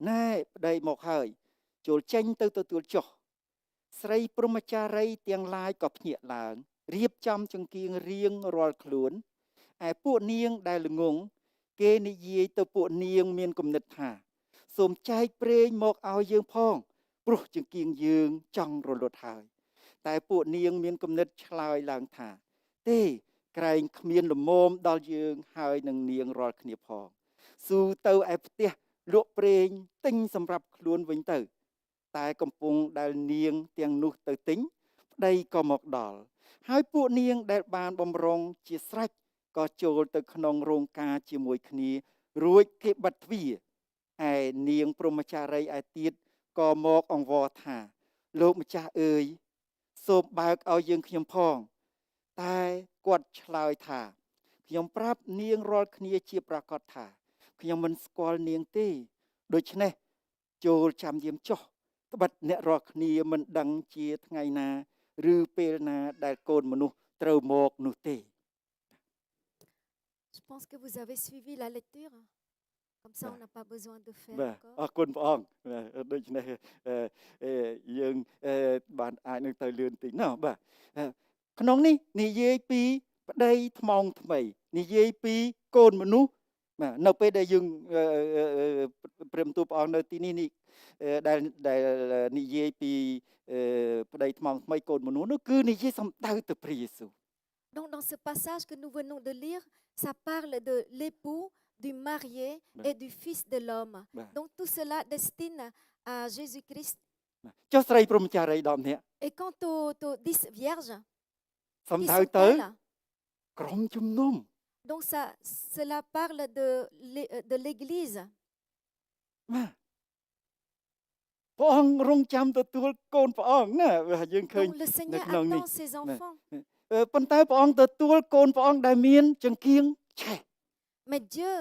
ណែប្តីមកហើយចូលចេញទៅទទួលចុះស្រីព្រហ្មចារីទាំងឡាយក៏ភ្ញាក់ឡើងរៀបចំចង្គៀងរៀងរាល់ខ្លួនឯពួកនាងដែលល្ងងគេនិយាយទៅពួកនាងមានគំនិតថាសូមចែកប្រេងមកឲ្យយើងផងព្រោះចង្គៀងយើងចង់រលត់ហើយតែពួកនាងមានគំនិតឆ្លើយឡើងថាទេក្រែងគ្មានលមមដល់យើងហើយនឹងនាងរាល់គ្នាផង ស៊ូទៅឯផ្ទះលក់ប្រេងទិញសម្រាប់ខ្លួនវិញទៅតែកំពុងដែលនាងទាំងនោះទៅទិញប្តីក៏មកដល់ហើយពួកនាងដែលបានបំរុងជាស្រេចក៏ចូលទៅក្នុងរោងការជាមួយគ្នារួចគេបិទទ្វារឯនាងព្រហ្មចារីឯទៀតក៏មកអង្វរថាលោកម្ចាស់អើយសូមបើកឲ្យយើងខ្ញុំផងតែគាត់ឆ្លើយថាខ្ញុំប្រាប់នាងរាល់គ្នាជាប្រកាសថាខ្ញុំមិនស្គាល់នាងទេដូច្នេះចូលចាំយាមចុះត្បិតអ្នករាល់គ្នាមិនដឹងជាថ្ងៃណាឬពេលណាដែលកូនមនុស្សត្រូវមកនោះទេ Je pense que vous avez suivi la lecture. Comme ça, on n'a pas besoin de faire បាទ encore. អរគុណព្រះអង្គដូច្នេះយើងបានអាចនឹងទៅលឿនតិចណោះបាទក្នុងនេះនិយាយពីប្តីថ្មងថ្មីនិយាយពីកូនមនុស្សបាទនៅពេលដែលយើងព្រមទូព្រះអង្គនៅទីនេះដែលនិយាយពីប្តីថ្មងថ្មីកូនមនុស្សនោះគឺនិយាយសំដៅទៅព្រះយេស៊ូវ Donc, dans ce passage que nous venons de lire, ça parle de l'époux, du marié et du fils de l'homme. Donc, tout cela destine à Jésus-Christ. ចុះស្រីព្រហ្មចារី10នាក់ Et quant aux 10 vierges, សំ qui ដៅទៅ sont-elles? ក្រុមជំនុំ Donc, cela parle de l'Église. បាទព្រះអង្គរងចាំទទួលកូនព្រះអង្គណាយើងឃើញ Donc, le Seigneur non, attend ni- ses enfants. ប៉ុន្តែព្រះអង្គទទួលកូនព្រះអង្គដែលមានចង្គៀងឆេះ Mais Dieu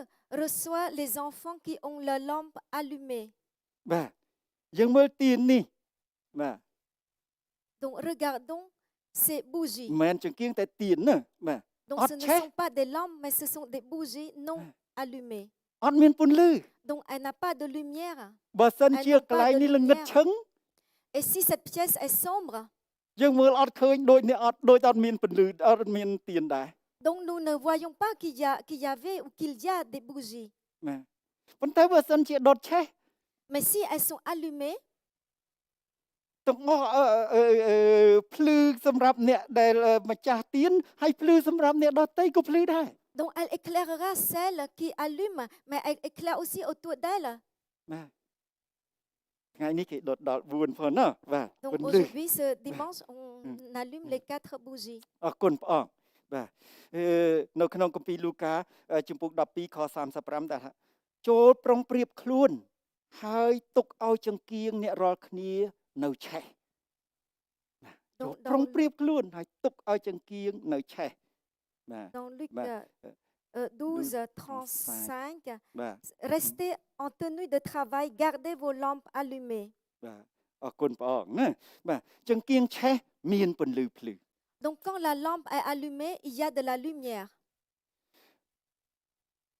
reçoit les enfants qui ont la lampe allumée. បាទយើងមើលទៀននេះបាទ Donc, regardons ces bougies. មិនមែនចង្គៀងតែទៀនណាបាទ Donc, Ah, ce ne tiens. sont pas des lampes, mais ce sont des bougies non allumées. អត់មានពន្លឺ Donc, elle n'a pas de lumière. បើសិន Elle ជា n'a កន្លែង pas de នេះល្ងឹត lumière. ឈឹង Et si cette pièce est sombre, យើងមើលអត់ឃើញដូចនេះអត់មានពន្លឺអត់មានទៀនដែរ donc nous ne voyons pas qu'il y avait ou qu'il y a des bougies. បាទប៉ុន្តែបើសិនជាដុតឆេះ Mais si elles sont allumées, ទាំងអស់ភ្លឺសម្រាប់អ្នកដែលម្ចាស់ទៀនហើយភ្លឺសម្រាប់អ្នកដទៃក៏ភ្លឺដែរ donc elle éclairera celle qui allume, mais elle éclaire aussi autour d'elle. បាទថ្ងៃនេះគេដុតដល់4ផងណាបាទ Donc ពន្លឺ aujourd'hui, ce dimanche, on allume les 4 bougies. អរគុណព្រះអង្គបាទនៅក្នុងគម្ពីរលូកាជំពូក12ខ35ដែលថាចូលប្រុងប្រៀបខ្លួនហើយទុកឲ្យចង្គៀងអ្នករាល់គ្នានៅឆេះចូលប្រុងប្រៀបខ្លួនហើយទុកឲ្យចង្គៀងនៅឆេះបាទ Dans Luc Bah, 12, 35, បាទ restez en tenue de travail, gardez vos lampes allumées. បាទអរគុណព្រះអង្គណាបាទចង្គៀងឆេះមានពន្លឺភ្លឺ Donc quand la lampe est allumée, il y a de la lumière.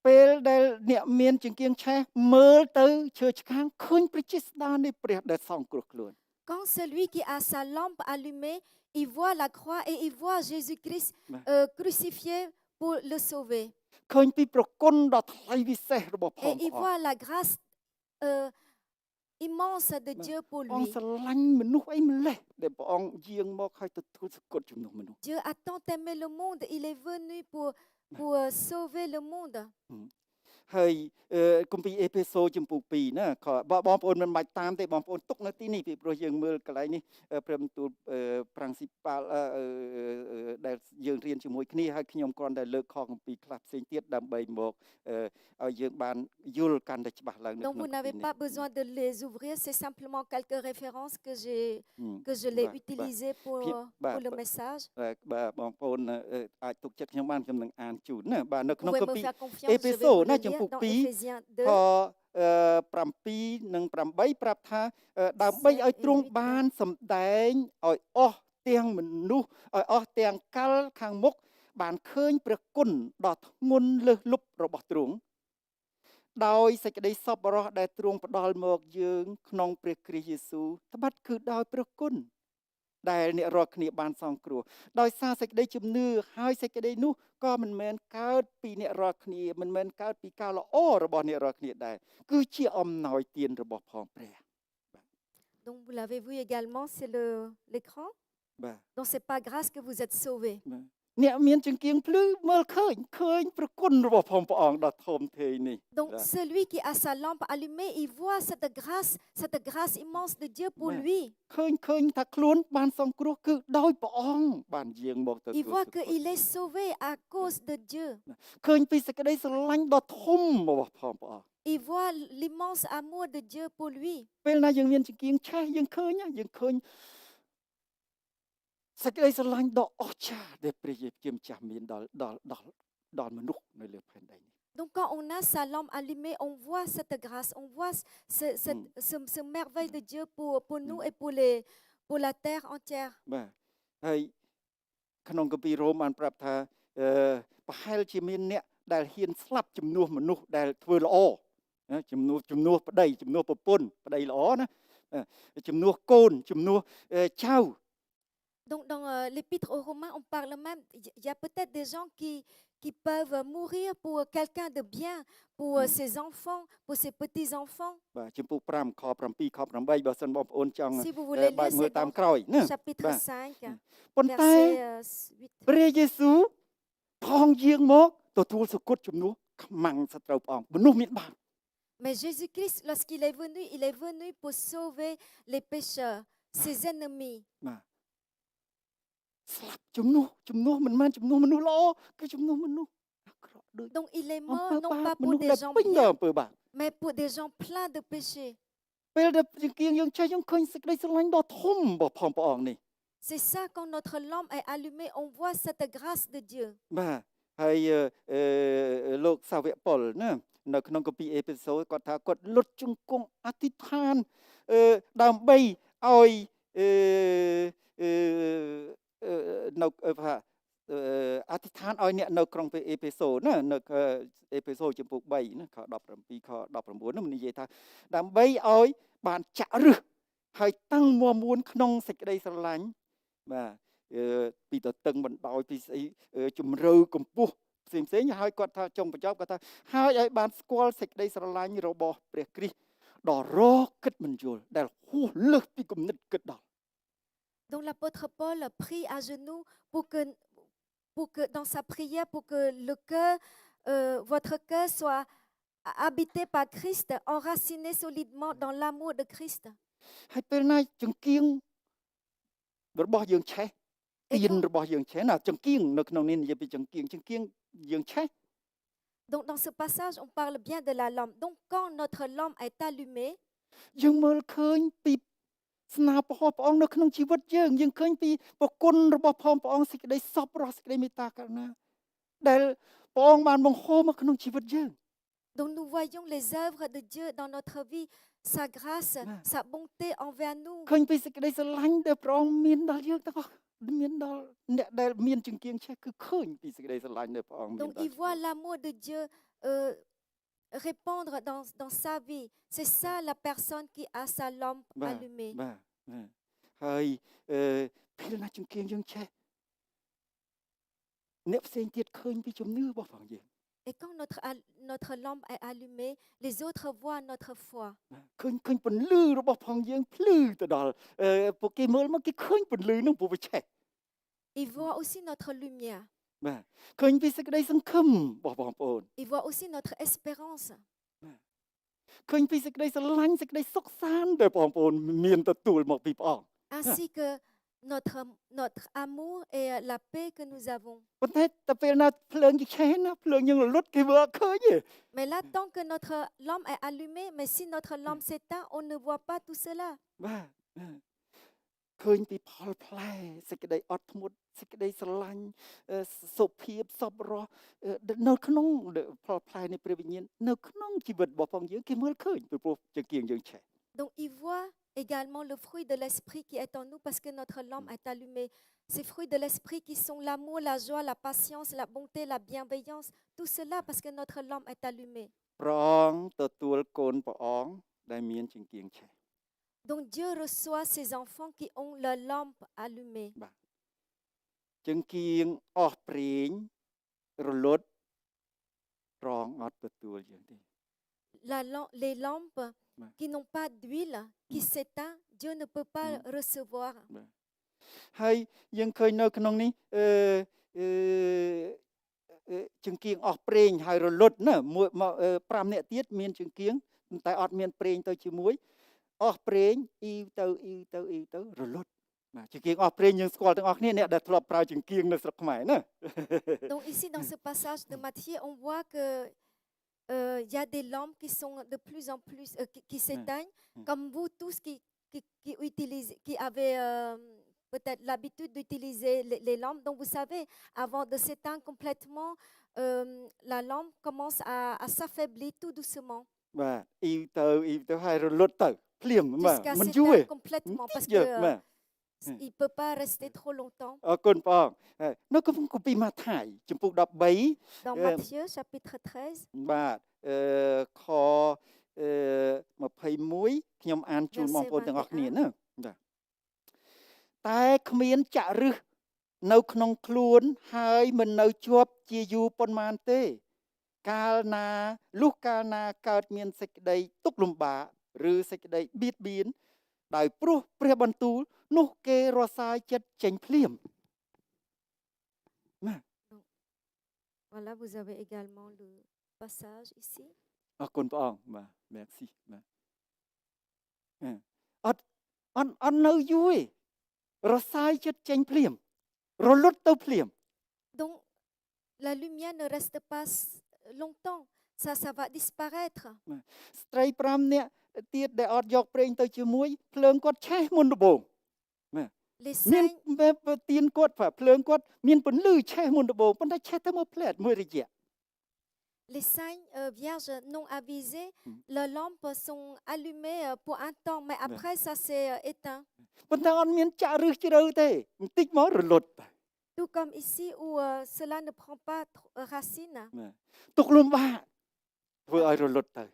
ពេលដែលអ្នកមានចង្គៀងឆេះមើលទៅឈើឆ្កាងឃើញព្រះជាស្ដានៃព្រះដែលសង្គ្រោះខ្លួន Quand celui qui a sa lampe allumée, il voit la croix et il voit Jésus-Christ crucifié pour le sauver. ឃើញពីប្រគុណដ៏ថ្លៃវិសេសរបស់ព្រះ Et អង្គ il voit la grâce immense de Dieu pour ព្រះអង្គ lui. ស្រឡាញ់មនុស្សអីម្លេះដែលព្រះអង្គយាងមកឲ្យទទួលសក្តិជំនួសមនុស្ស Dieu a tant aimé le monde, il est venu pour sauver le monde. ហើយគម្ពីរអេផេសូជំពូក2ណាបងប្អូនមិនបាច់តាមទេបងប្អូនទុកនៅទីនេះពីព្រោះយើងមើលកន្លែងនេះព្រះបន្ទូលប្រាំងស៊ីប៉ាល់ដែលយើងរៀនជាមួយគ្នាហើយខ្ញុំគ្រាន់តែលើកខគម្ពីរខ្លះផ្សេងទៀតដើម្បីមកឲ្យយើងបានយល់កាន់តែច្បាស់ឡើងនៅក្នុង Donc vous n'avez pas besoin de les ouvrir, c'est simplement quelques références que je l'ai utilisées pour le message. បាទបងប្អូនអាចទុកចិត្តខ្ញុំបានខ្ញុំនឹងអានជូនណាបាទនៅក្នុង Vous គ pouvez ម្ពី me រ faire confiance, je vais Éphésos, vous le na, lire Jampu dans 2, Éphésiens 2. ខ7និង8ប្រាប់ថាដើម្បីឲ្យទ្រង់បានសម្ដែងឲ្យអស់ទាំងមនុស្សឲ្យអស់ទាំងកាល់ខាងមុខបានឃើញព្រះគុណដ៏ធ្ងន់លើសលប់របស់ទ្រង់ដោយសេចក្តីសប្បុរសដែលទ្រង់ផ្ដល់មកយើងក្នុងព្រះគ្រីស្ទយេស៊ូវត្បិតគឺដោយព្រះគុណដែលអ្នករាល់គ្នាបានសង្គ្រោះដោយសារសេចក្តីជំនឿហើយសេចក្តីនោះក៏មិនមែនកើតពីអ្នករាល់គ្នាមិនមែនកើតពីការល្អរបស់អ្នករាល់គ្នាដែរគឺជាអំណោយទានរបស់ផងព្រះ Donc vous l'avez vu également, c'est l'écran. បាទ Donc c'est pas grâce que vous êtes sauvés. អ្នកមានចង្កៀងភ្លឺមើលឃើញប្រគុណរបស់ព្រះអង្គដ៏ធំធេងនេះ Donc celui qui a sa lampe allumée, il voit cette grâce immense de Dieu pour lui. ឃើញថាខ្លួនបានសង្គ្រោះគឺដោយព្រះអង្គបានយាងមកទៅ Il voit qu'il est sauvé à cause de Dieu. ឃើញពីសេចក្តីស្រឡាញ់ដ៏ធំរបស់ព្រះអង្គ Il voit l'immense amour de Dieu pour lui. ពេលណាយើងមានចង្កៀងឆេះយើងឃើញសេចក្តីស្រឡាញ់ដ៏អស្ចារ្យដែលព្រះយេស៊ូវម្ចាស់មានដល់មនុស្សនៅលើផែនដីនេះ Donc quand on a sa lampe allumée, on voit cette grâce, on voit ce merveille de Dieu pour nous et pour la terre entière. បាទហើយក្នុងកាពីរ៉ូមបានប្រាប់ថាប្រហែលជាមានអ្នកដែលហ៊ានស្លាប់ជំនួសមនុស្សដែលធ្វើល្អជំនួសប្តីជំនួសប្រពន្ធប្តីល្អណាជំនួសកូនជំនួសចៅ Donc dans l'épître aux Romains, on parle même, il y a peut-être des gens qui peuvent mourir pour quelqu'un de bien, pour ses enfants, pour ses petits-enfants. បាទជំពូក5ខ7ខ8បើសិនបងប្អូនចង់ Si vous voulez បើក lire, មើល c'est តាម dans ក្រោយណា chapitre 5, ប៉ុន្តែ verset 8. ព្រះយេស៊ូវផងយាងមកទទួលសគត់ជំនួសខ្មាំងសត្រូវព្រះអង្គមនុស្សមានបាប Mais Jésus-Christ, lorsqu'il est venu pour sauver les pécheurs, ses ennemis. បាទស្លាប់ជំនួសមិនមែនជំនួសមនុស្សល្អគឺជំនួសមនុស្សអាក្រក់ដូច Donc il est អំ mort ពើ non បា pas បមនុ pour ស្ស des ដែល gens ពេញដោយ bien, អំពើបាប mais pour des gens pleins de péchés. ពេលដែលចង្កៀងយើងចេះយើងឃើញសេចក្តីស្រឡាញ់ដ៏ធំរបស់ព្រះអង្គនេះ C'est ça, quand notre lampe est allumée, on voit cette grâce de Dieu. បាទហើយលោកសាវកប៉ុលណានៅក្នុងកាពីអេផេសូគាត់ថាគាត់លុតជង្គង់អធិដ្ឋានដើម្បីឲ្យនៅថាអធិដ្ឋានឲ្យអ្នកនៅក្រុងអេផេសូណានៅអេផេសូចំពុក3ណាខ17ខ19នោះនិយាយថាដើម្បីឲ្យបានចាក់ឫសហើយតាំងមាំមួនក្នុងសេចក្តីស្រឡាញ់បាទពីទៅតឹងបណ្ដោយពីស្អីជំរឿកម្ពស់ផ្សេងហើយគាត់ថាចុងបញ្ចប់គាត់ថាហើយឲ្យបានស្គាល់សេចក្តីស្រឡាញ់របស់ព្រះគ្រីស្ទដ៏រកគិតមិនយល់ដែលហួសលើសពីគំនិតគិតដល់ Donc l'apôtre Paul prie à genoux pour que dans sa prière, pour que votre cœur soit habité par Christ, enraciné solidement dans l'amour de Christ. ហើយពេលណាចង្កៀងរបស់យើងឆេះទៀនរបស់យើងឆេះណាចង្កៀងនៅក្នុងនេះនិយាយពីចង្កៀងយើងឆេះ Donc dans ce passage, on parle bien de la lampe. Donc quand notre lampe est allumée, យើងមើលឃើញពីស្នាព្រះអង្គនៅក្នុងជីវិតយើងឃើញពីប្រគុណរបស់ព្រះអង្គសេចក្តីសប្បុរសសេចក្តីមេត្តាករុណាដែលព្រះអង្គបានបង្ហូរមកក្នុងជីវិតយើង donc nous voyons les œuvres de Dieu dans notre vie, sa grâce, sa bonté envers nous. ឃើញពីសេចក្តីស្រឡាញ់ដែលព្រះអង្គមានដល់យើងទាំងអស់មានដល់អ្នកដែលមានចង្កៀងឆេះគឺឃើញពីសេចក្តីស្រឡាញ់ដែលព្រះអង្គមាន Donc il voit l'amour de Dieu répandre dans sa vie. C'est ça la personne qui a sa lampe allumée. បាទហើយពេលណាចង្កៀងយើងឆេះអ្នកផ្សេងទៀតឃើញពីជំនឿរបស់ព្រះអង្គយើង Et quand notre lampe est allumée, les autres voient notre foi. ឃើញពន្លឺរបស់ព្រះអង្គយើងភ្លឺទៅដល់ពួកគេមើលមកគេឃើញពន្លឺនឹងព្រោះវាឆេះ Ils voient aussi notre lumière. បាទឃើញពីសេចក្តីសង្ឃឹមរបស់បងប្អូន Ils voient aussi notre espérance. ឃើញពីសេចក្តីស្រឡាញ់សេចក្តីសុខសាន្តដែលបងប្អូនមានទទួលមកពីព្រះអង្គ Ainsi que notre amour et la paix que nous avons. ប៉ុន្តែតែពេលណាភ្លើងឆេះណាភ្លើងយើងរលត់គេមើលអត់ឃើញទេ Mais là, tant que notre lampe est allumée, mais si notre lampe s'éteint, on ne voit pas tout cela. បាទឃើញពីផលផ្លែសេចក្តីអត់ធ្មត់សេចក្តីស្រឡាញ់សុភាពសប្បុរសនៅក្នុងផលផ្លែនៃព្រះវិញ្ញាណនៅក្នុងជីវិតរបស់ផងយើងគេមើលឃើញពីព្រោះចង្កៀងយើងឆេះ Donc, ils voient également le fruit de l'esprit qui est en nous parce que notre lampe est allumée. Ces fruits de l'esprit qui sont l'amour, la joie, la patience, la bonté, la bienveillance, tout cela parce que notre lampe est allumée. ព្រះអង្គទទួលកូនព្រះអង្គដែលមានចង្កៀងឆេះ Donc, Dieu reçoit ses enfants qui ont leur lampe allumée. បាទចង្កៀងអស់ប្រេងរលត់ព្រះអង្គអត់ទទួលយើងទេ Les lampes qui n'ont pas d'huile, qui s'éteignent, Dieu ne peut pas recevoir. ហើយយើងឃើញនៅក្នុងនេះ ជង្គៀងអស់ប្រេងហើយរលត់ណាមួយ5នាក់ទៀតមានជង្គៀងតែអត់មានប្រេងទៅជាមួយអស់ប្រេងអ៊ីវទៅរលត់បាទជង្គៀងអស់ប្រេងយើងស្គាល់ទាំងអស់គ្នាអ្នកដែលធ្លាប់ប្រើជង្គៀងនៅស្រុកខ្មែរណា Donc ici, dans ce passage de Matthieu, on voit que il y a des lampes qui sont de plus en plus, qui s'éteignent. Comme vous tous qui avez peut-être l'habitude d'utiliser les lampes. Donc vous savez, avant de s'éteindre complètement, la lampe commence à s'affaiblir tout doucement បាទអ៊ីវទៅហើយរលត់ទៅភ្លាមបាទ jusqu'à មិនយូរទេ s'éteindre complètement parce យើ que បាទ il ne peut pas rester trop longtemps. អរគុណព្រះអង្គហើយនៅក្នុងគម្ពីរម៉ាថាយជំពូក13 Dans Matthieu chapitre 13, បាទខ21ខ្ញុំអានជូនបងប្អូនទាំងអស់គ្នាណាបាទតែគ្មានចាក់រឹសនៅក្នុងខ្លួនហើយមិននៅជាប់ជាយូរប៉ុន្មានទេកាលណាកើតមានសេចក្តីទុក្ខលំបាកឬសេចក្តីបៀតបៀនដោយព្រោះព្រះបន្ទូលនោះគេរសាយចិត្តចេញភ្លាម voilà, vous avez également le passage ici. អរគុណព្រះអង្គបាទ merci បាទអត់នៅយូរទេរសាយចិត្តចេញភ្លាមរលត់ទៅភ្លាម Donc la lumière ne reste pas longtemps, ça va disparaître. ស្ត្រី5នាក់ទៀតដែលអត់យកប្រេងទៅជាមួយភ្លើងគាត់ឆេះមុនដំបូង Les មាន saints, ទៀនគាត់ភ្លើងគាត់មានពន្លឺឆេះមុនដំបូងប៉ុន្តែឆេះទៅមួយផ្លែតមួយរយៈ les saints vierges non avisées, leurs lampes sont allumées pour un temps, mais après ça s'est éteint. ប៉ុន្តែអត់មានចាក់ឫសជ្រៅទេបន្តិចមករលត់ទៅ Tout comme ici où cela ne prend pas racine. ទុកលំបាកធ្វើឲ្យរលត់ទៅ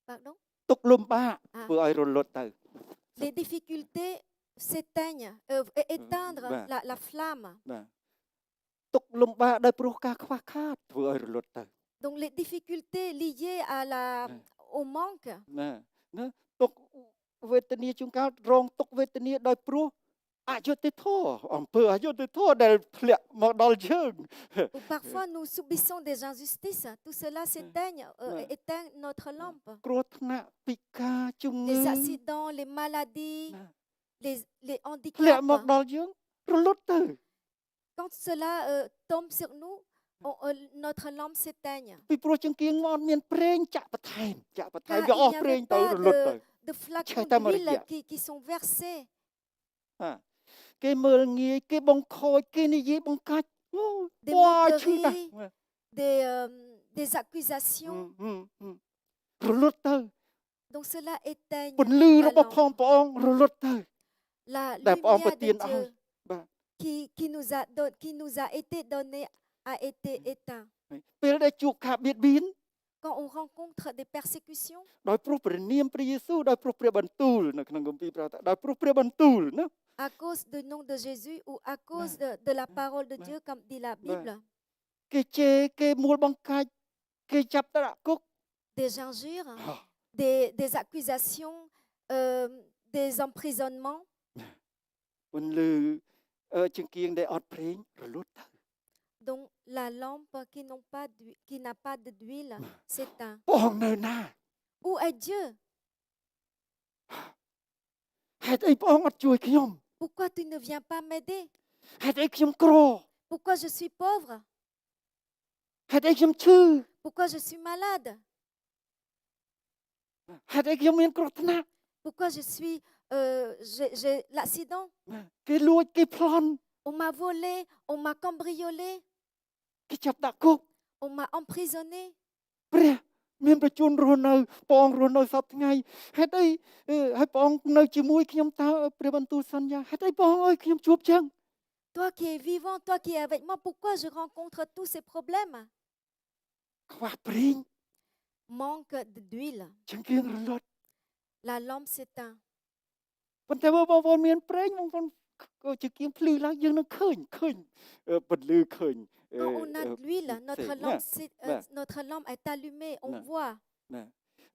Pardon? ទុកលំបាកធ្វើឲ្យរលត់ទៅ Les difficultés s'éteignent, éteindre la flamme. បាទទុកលំបាកដោយព្រោះការខ្វះខាតធ្វើឲ្យរលត់ទៅ Donc les difficultés liées au manque. ណាទុកវេទនាជួនកាលរងទុកវេទនាដោយព្រោះអយុត្តិធម៌អំពើអយុត្តិធម៌ដែលធ្លាក់មកដល់យើង Ou parfois nous subissons des injustices. Tout cela éteint notre lampe. គ្រោះថ្នាក់ពិការជំងឺ Les accidents, les maladies, les ធ្លាក់មក handicaps. ដល់យើងរលត់ទៅ Quand cela tombe sur nous, notre lampe s'éteigne. ពីព្រោះចង្គៀងមកអត់មានប្រេងចាក់បន្ថែម Car វាអស់ il ប្រេង n'y ទៅ avait រលត់ទៅ pas de flacons Chata d'huile Maria. qui sont versés. គេមើលងាយគេបង្ខូចគេនិយាយបង្កាច់ Des ពណ៌ឈឺណាស់ des accusations. រលត់ទៅ Donc cela éteigne ពន្លឺ la របស់ផង lampe. ព្រះអង្គរលត់ទៅ La ដែលព្រះអង្គប្រ lumière ទាន de ឲ្យ Dieu បាទ qui nous a été donnée a été éteinte. ពេលដែលជួបការបៀតបៀន Quand on rencontre des persécutions, ដោយព្រោះព្រះនាមព្រះយេស៊ូវដោយព្រោះព្រះបន្ទូលនៅក្នុងគម្ពីរព្រះថាដោយព្រោះព្រះបន្ទូលណា à cause du nom de Jésus ou à cause de la parole de Dieu, comme dit la Bible, គេជេរគេមួលបង្កាច់គេចាប់ទៅដាក់គុក des injures, des accusations, des emprisonnements. ពន្លឺចង្គៀងដែលអត់ប្រេងរលត់ទៅ Donc la lampe qui n'a pas d'huile s'éteint. ព្រះអង្គនៅណា Où est Dieu? ហេតុអីព្រះអង្គអត់ជួយខ្ញុំ Pourquoi tu ne viens pas m'aider? ហេតុអីខ្ញុំក្រ Pourquoi je suis pauvre? ហេតុអីខ្ញុំឈឺ Pourquoi je suis malade? ហេតុអីខ្ញុំមានគ្រោះថ្នាក់ Pourquoi j'ai l'accident? គេលួចគេប្លន់ On m'a volé, on m'a cambriolé, គេចាប់ដាក់គុក on m'a emprisonné. ព្រះមានប្រជញ្ញរស់នៅព្រះអង្គរស់នៅសពថ្ងៃហេតុអីហើយព្រះអង្គនៅជាមួយខ្ញុំតើព្រះបន្ទូលសន្យាហេតុអីព្រះអង្គឲ្យខ្ញុំជួបចឹង Toi qui es vivant, toi qui es avec moi, pourquoi je rencontre tous ces problèmes? ខ្វះប្រេង Manque d'huile. ចង្គៀងរលត់ La lampe s'éteint. ប៉ុន្តែបើបងប្អូនមានប្រេងបងប្អូនក៏ចង្គៀងភ្លឺឡើងយើងនឹងឃើញពន្លឺឃើញ Quand on a de l'huile, notre lampe est allumée, on voit. ណា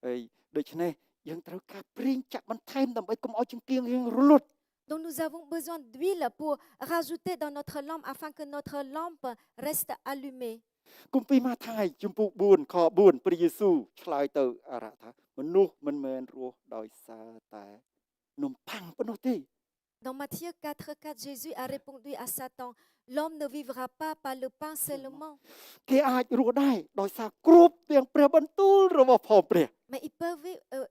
ហើយដូច្នេះយើងត្រូវការប្រេងចាក់បន្ថែមដើម្បីកុំឲ្យចង្គៀងយើងរលត់ Donc nous avons besoin d'huile pour rajouter dans notre lampe afin que notre lampe reste allumée. គម្ពីរម៉ាថាយជំពូក4ខ4ព្រះយេស៊ូវឆ្លើយទៅអារ៉ាថាមនុស្សមិនមែនរស់ដោយសារតែនំប៉័ងប៉ុណ្ណោះទេ Dans Matthieu 4,4, Jésus a répondu à Satan, l'homme ne vivra pas par le pain seulement, គេអាចរស់ដែរដោយសារគ្រប់ទាំងព្រះបន្ទូលរបស់ផងព្រះ mais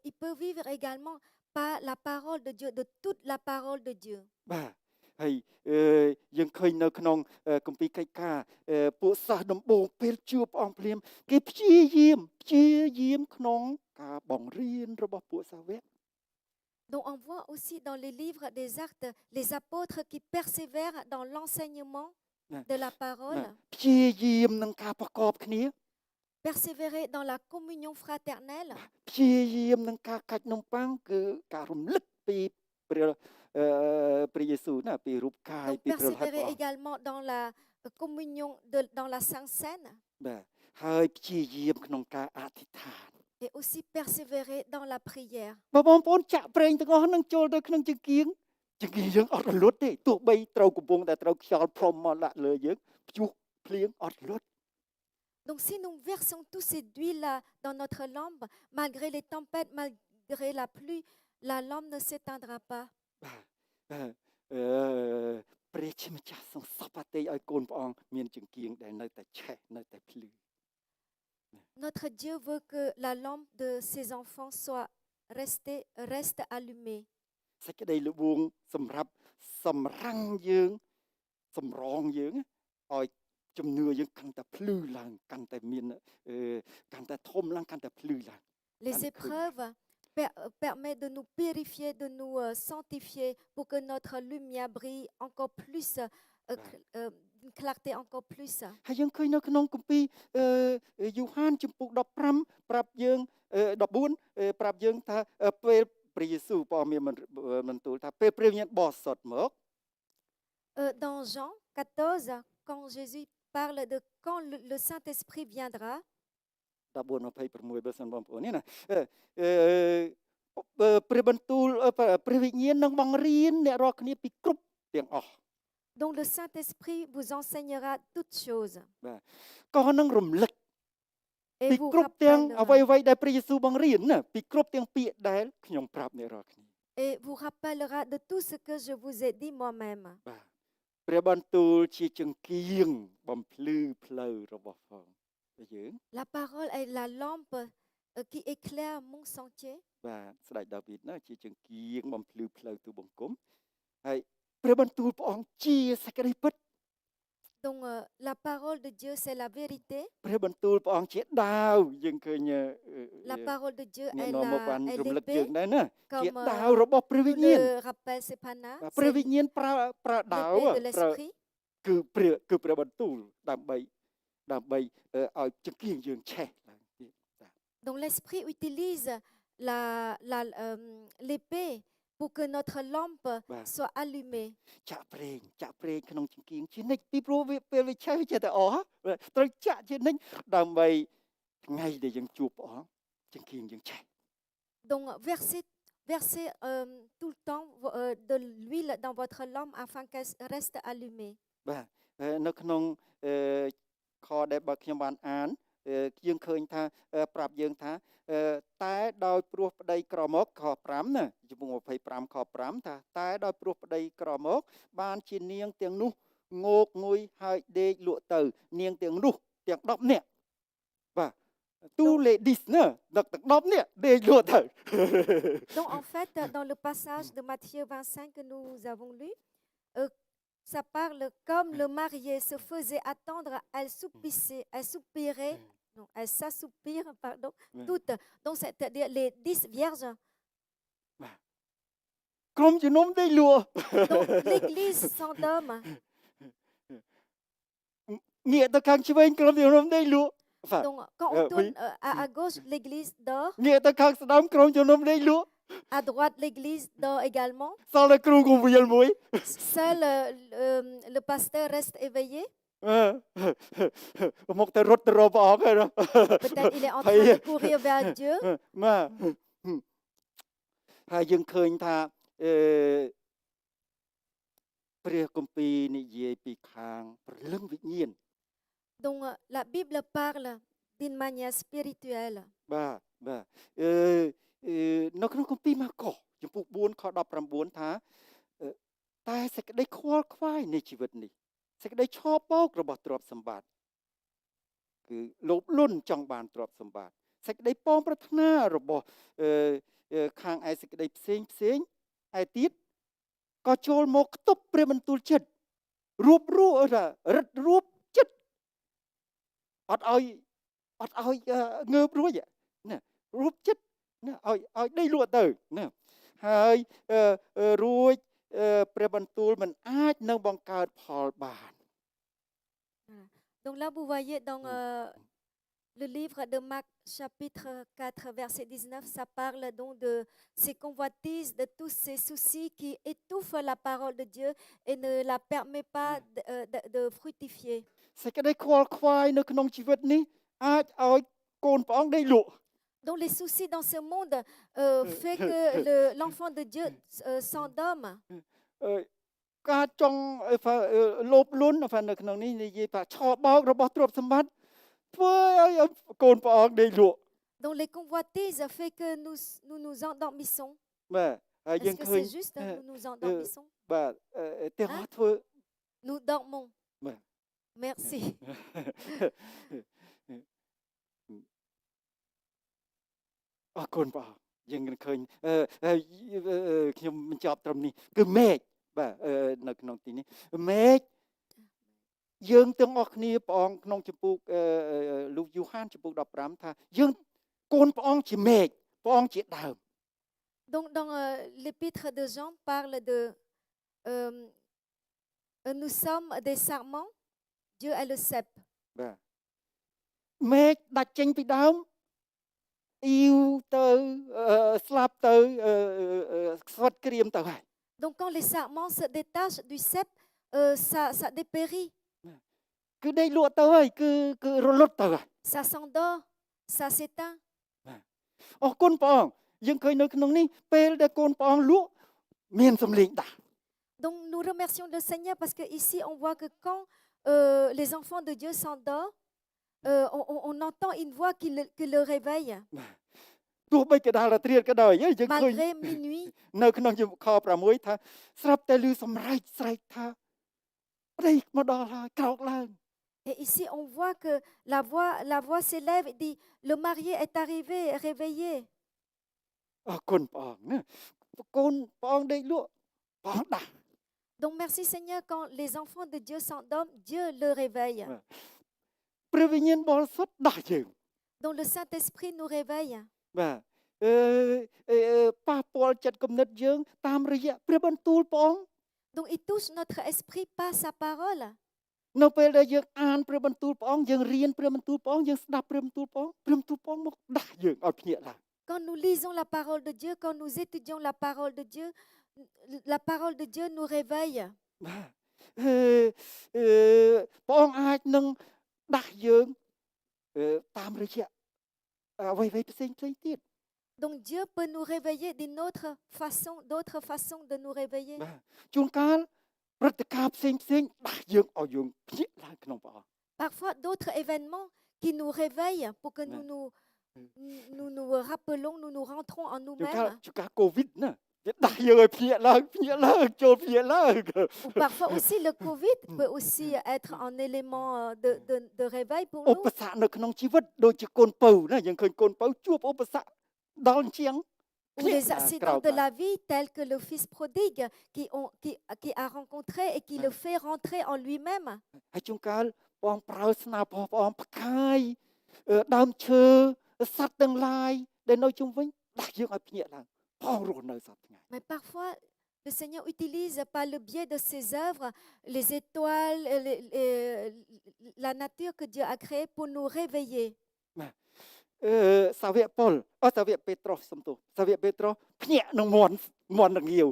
il peut vivre également par la parole de Dieu, de toute la parole de Dieu. បាទហើយយើងឃើញនៅក្នុងគម្ពីរកិច្ចការពួកសិស្សដំបូងពេលជួបព្រះអង្គភ្លាមគេព្យាយាមក្នុងការបង្រៀនរបស់ពួកសាវក Donc on voit aussi dans les livres des actes les apôtres qui persévèrent dans l'enseignement de la parole, ព្យាយាមនឹងការប្រកបគ្នា persévérer dans la communion fraternelle, ព្យាយាមនឹងការកាច់នំប៉័ងគឺការរំលឹកពីព្រះយេស៊ូវណាពីរូបកាយ donc ពីព្រះហត្ថ persévérer également dans la communion dans la Sainte Seine បាទហើយព្យាយាមក្នុងការអធិដ្ឋាន et aussi persévérer dans la prière. បងប្អូនចាក់ប្រេងទាំងអស់នឹងចូលទៅក្នុងចង្កៀងយើងអត់រលត់ទេទោះបីត្រូវកំពុងតែត្រូវខ្យល់ព្រំមកដាក់លើយើងព្យុះភ្លៀងអត់រលត់ Donc si nous versons tous ces huiles-là dans notre lampe, malgré les tempêtes, malgré la pluie, la lampe ne s'éteindra pas. បាទព្រះជាម្ចាស់សង្សពអតិឲ្យកូនព្រះអង្គមានចង្កៀងដែលនៅតែឆេះនៅតែភ្លឺ Notre Dieu veut que la lampe de ses enfants reste allumée. សេចក្តីល្បួងសម្រាប់សម្រាំងយើងសម្រងយើងឲ្យជំនឿយើងកាន់តែភ្លឺឡើងកាន់តែមានកាន់តែធំឡើងកាន់តែភ្លឺឡើង Les épreuves permettent de nous purifier, de nous sanctifier pour que notre lumière brille encore plus, une clarté encore plus. ហើយយើងឃើញនៅក្នុងគម្ពីរយូហានជំពូក15ប្រាប់យើង14ប្រាប់យើងថាពេលព្រះយេស៊ូវព្រះមានបន្ទូលថាពេលព្រះវិញ្ញាណបរិសុទ្ធមក Dans Jean 14, quand Jésus parle de quand le Saint-Esprit viendra, 14:26បើសិនបងប្អូននេះណាព្រះបន្ទូលព្រះវិញ្ញាណនឹងបង្រៀនអ្នករាល់គ្នាពីគ្រប់ទាំងអស់ donc le Saint-Esprit vous enseignera toutes choses បាទក៏នឹងរំលឹក et ពី vous គ្រប់ទាំងអ្វី rappellera, ៗដែលព្រះយេស៊ូវបង្រៀនណាពីគ្រប់ទាំងពាក្យដែលខ្ញុំប្រាប់អ្នករាល់គ្នា et vous rappellera de tout ce que je vous ai dit moi-même. បាទព្រះបន្ទូលជាចង្កៀងបំភ្លឺផ្លូវរបស់ផងយើង La parole est la lampe qui éclaire mon sentier. បាទស្ដេចដាវីតណាជាចង្កៀងបំភ្លឺផ្លូវទូបង្គំហើយព្រះបន្ទូលព្រះអង្គជាសេចក្តីពិត Donc la parole de Dieu c'est la vérité. ព្រះបន្ទូលព្រះអង្គជាដាវយើងឃើញ La parole de Dieu អ្នក est នាំមកបានរំលឹកយើង l'épée, ដែរណាជា comme ដាវរបស់ព្រះវិ nous ញ្ញាណ le rappelle Sepana. ព្រះវិញ្ញាណប្រើដាវ L'épée de l'esprit. គឺព្រះបន្ទូលដើម្បីឲ្យចង្កៀងយើងឆេះឡើងទៀត Donc l'esprit utilise l'épée pour que notre lampe soit allumée. ចាក់ប្រេងក្នុងចង្កៀងជានិច្ចពីព្រោះពេលវាឆេះវាចេះតែអស់ត្រូវចាក់ជានិច្ចដើម្បីថ្ងៃដែលយើងជួបព្រះអង្គចង្កៀងយើងឆេះ Donc versez tout le temps de l'huile dans votre lampe afin qu'elle reste allumée. បាទនៅក្នុងខដែលបើខ្ញុំបានអានយើងឃើញថាប្រាប់យើងថាតែដោយព្រោះប្តីក្រមកខ5ណាជំពូក25ខ5ថាតែដោយព្រោះប្តីក្រមកបានជានាងទាំងនោះងោកងុយហើយដេកលក់ទៅនាងទាំងនោះទាំង10នាក់បាទ tous les 10ណាដឹកទាំង10នាក់ដេកលក់ទៅ Donc en fait dans le passage de Matthieu 25 que nous avons lu, ça parle comme le marié se faisait attendre, elle soupirait, non, elle s'assoupire, pardon, toutes. Donc c'est-à-dire les 10 vierges. ក្រុមជំនុំដេកលក់ Donc l'église s'endorme. ងាកទៅខាងឆ្វេងក្រុមជំនុំដេកលក់ Donc quand on tourne à gauche, l'église dort. ងាកទៅខាងស្ដាំក្រុមជំនុំដេកលក់ À droite, l'église dort également. សល់តែគ្រូគង្វាលមួយ Seul le pasteur reste éveillé. មកទៅរត់ទៅរកព្រះអង្គហើយ Peut-être il est en train de courir vers Dieu. បាទហើយយើងឃើញថា ព្រះគម្ពីរនិយាយពីខាងព្រលឹងវិញ្ញាណ Donc la Bible parle d'une manière spirituelle. បាទនៅក្នុងគម្ពីរម៉ាកុសចំពុក4ខ19ថាតែសេចក្តីខ្វល់ខ្វាយនៃជីវិតនេះសេចក្តីឆោបបោករបស់ទ្រព្យសម្បត្តិគឺលោភលន់ចង់បានទ្រព្យសម្បត្តិសេចក្តីប៉ងប្រាថ្នារបស់ខាងឯសេចក្តីផ្សេងឯទៀតក៏ចូលមកខ្ទប់ព្រះបន្ទូលចិត្តរួបរឹតរួបចិត្តអត់ឲ្យងើបរួចណារួបចិត្តណាឲ្យដេកលក់ទៅណាហើយរួចព្រះបន្ទូលមិនអាចនឹងបង្កើតផលបាន Donc là, vous voyez dans le livre de Marc, chapitre 4, verset 19, ça parle donc de ces convoitises, de tous ces soucis qui étouffent la parole de Dieu et ne la permet pas de fructifier. សេចក្តីខ្វល់ខ្វាយនៅក្នុងជីវិតនេះអាចឲ្យកូនព្រះអង្គដេកលក់ Donc les soucis dans ce monde fait que l'enfant de Dieu s'endorme. ការចង់លោភលន់នៅក្នុងនេះនិយាយថាឆោបោករបស់ទ្រព្យសម្បត្តិធ្វើឲ្យកូនព្រះអង្គដេកលក់ Donc les convoitises fait que nous endormissons. បាទហើយយើង Est-ce que ឃើញ c'est juste nous endormissons? បាទតែហោះធ្វើ Nous dormons. បាទ Merci. អរគុណព្រះអង្គយើងឃើញខ្ញុំបញ្ចប់ត្រឹមនេះគឺមេឃបាទនៅក្នុងទីនេះមេឃយើងទាំងអស់គ្នាព្រះអង្គក្នុងជំពូកលោកយូហានជំពូក15ថាយើងកូនព្រះអង្គជាមេឃព្រះអង្គជាដើម Donc dans l'épître de Jean parle de nous sommes des sarments, Dieu est le cep. បាទមេឃដាច់ចេញពីដើมអ៊ីវទៅស្លាប់ទៅស្វិតក្រៀមទៅហើយ Donc quand les sarments se détachent du cep, ça dépérit. គឺដេកលក់ទៅហើយគឺរលត់ទៅហើយ Ça s'endort, ça s'éteint. អរគុណព្រះអង្គយើងឃើញនៅក្នុងនេះពេលដែលកូនព្រះអង្គលក់មានសម្លេងដាស់ Donc nous remercions le Seigneur parce que ici on voit que quand les enfants de Dieu s'endorment, on entend une voix qui le réveille. ទោះបីកដាលត្រៀតក៏ដោយយើងឃើញ Malgré minuit. នៅក្នុងខ6ថាស្រាប់តែឮសម្រែកស្រែកថាប្តីមកដល់ហើយក្រោកឡើង Et ici on voit que la voix s'élève et dit le marié est arrivé, réveillé. អរគុណព្រះអង្គណាកូនព្រះអង្គដេកលក់ព្រះអង្គដាស់ Donc merci Seigneur, quand les enfants de Dieu s'endorment, Dieu le réveille. ព្រះវិញ្ញាណបរិសុទ្ធដាស់យើង Donc le Saint-Esprit nous réveille. បាទប៉ះពាល់ចិត្តគំនិតយើងតាមរយៈព្រះបន្ទូលព្រះអង្គ Donc il touche notre esprit par sa parole. នៅពេលដែលយើងអានព្រះបន្ទូលព្រះអង្គយើងរៀនព្រះបន្ទូលព្រះអង្គយើងស្ដាប់ព្រះបន្ទូលព្រះអង្គមកដាស់យើងឲ្យភ្ញាក់ឡើង Quand nous lisons la parole de Dieu, quand nous étudions la parole de Dieu nous réveille. បាទព្រះអង្គអាចនឹងដាស់យើងតាមរយៈអ្វីៗផ្សេងទៀត Donc Dieu peut nous réveiller d'autres façons de nous réveiller. បាទជួនកាលព្រឹត្តិការណ៍ផ្សេងដាស់យើងឲ្យយើងភ្ញាក់ឡើងក្នុងព្រះអង្គ Parfois d'autres événements qui nous réveillent pour que nous rappelons, nous rentrons en ជួនកាល nous-mêmes. ជួនកាលកូវីដណាវាដាស់យើងឲ្យភ្ញាក់ឡើងចូលភ្ញាក់ឡើង Ou parfois aussi le Covid peut aussi être un élément de réveil pour ឧ nous. បសគ្គនៅក្នុងជីវិតដូចជាកូនពៅណាយើងឃើញកូនពៅជួបឧបសគ្គដល់ជាង Ou les accidents de la vie tels que le fils prodigue qui a rencontré et qui le fait rentrer en lui-même. ហើយជួនកាលបងប្រើស្នាព្រះអង្គផ្កាយដើមឈើសត្វទាំងឡាយដែលនៅជុំវិញដាស់យើងឲ្យភ្ញាក់ឡើងផងរស់នៅសពថ្ងៃ Mais parfois, le Seigneur utilise par le biais de ses œuvres les étoiles, la nature que Dieu a créée pour nous réveiller. សាវកប៉ុលសាវកពេត្រុសសំទោសសាវកពេត្រុសភ្ញាក់នឹងមន់រងាវ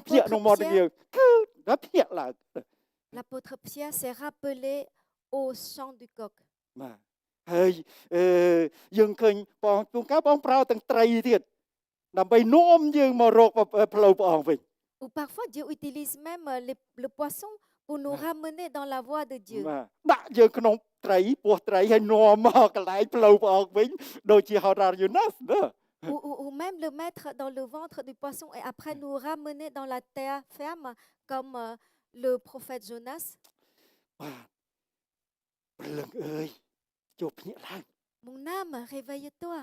ភ្ញាក់នឹងមន់រងាវគឺដល់ភ្ញាក់ឡើង L'apôtre Pierre s'est rappelé au chant du coq. បាទហើយយើងឃើញបងជួនកាលបងប្រើទាំងត្រីទៀតដើម្បីនាំយើងមករកផ្លូវព្រះអង្គវិញ Ou parfois, Dieu utilise même le poisson pour nous Ouais. ramener dans la voie de Dieu. បាទដាក់យើងក្នុងត្រីពោះត្រីហើយនាំមកកន្លែងផ្លូវព្រះអង្គវិញដូចជាហោរាយូណាសណា Ou même le mettre dans le ventre du poisson et après nous ramener dans la terre ferme comme le prophète Jonas. បាទព្រលឹងអើយចូលភ្ញាក់ឡើង Mon âme, réveille-toi.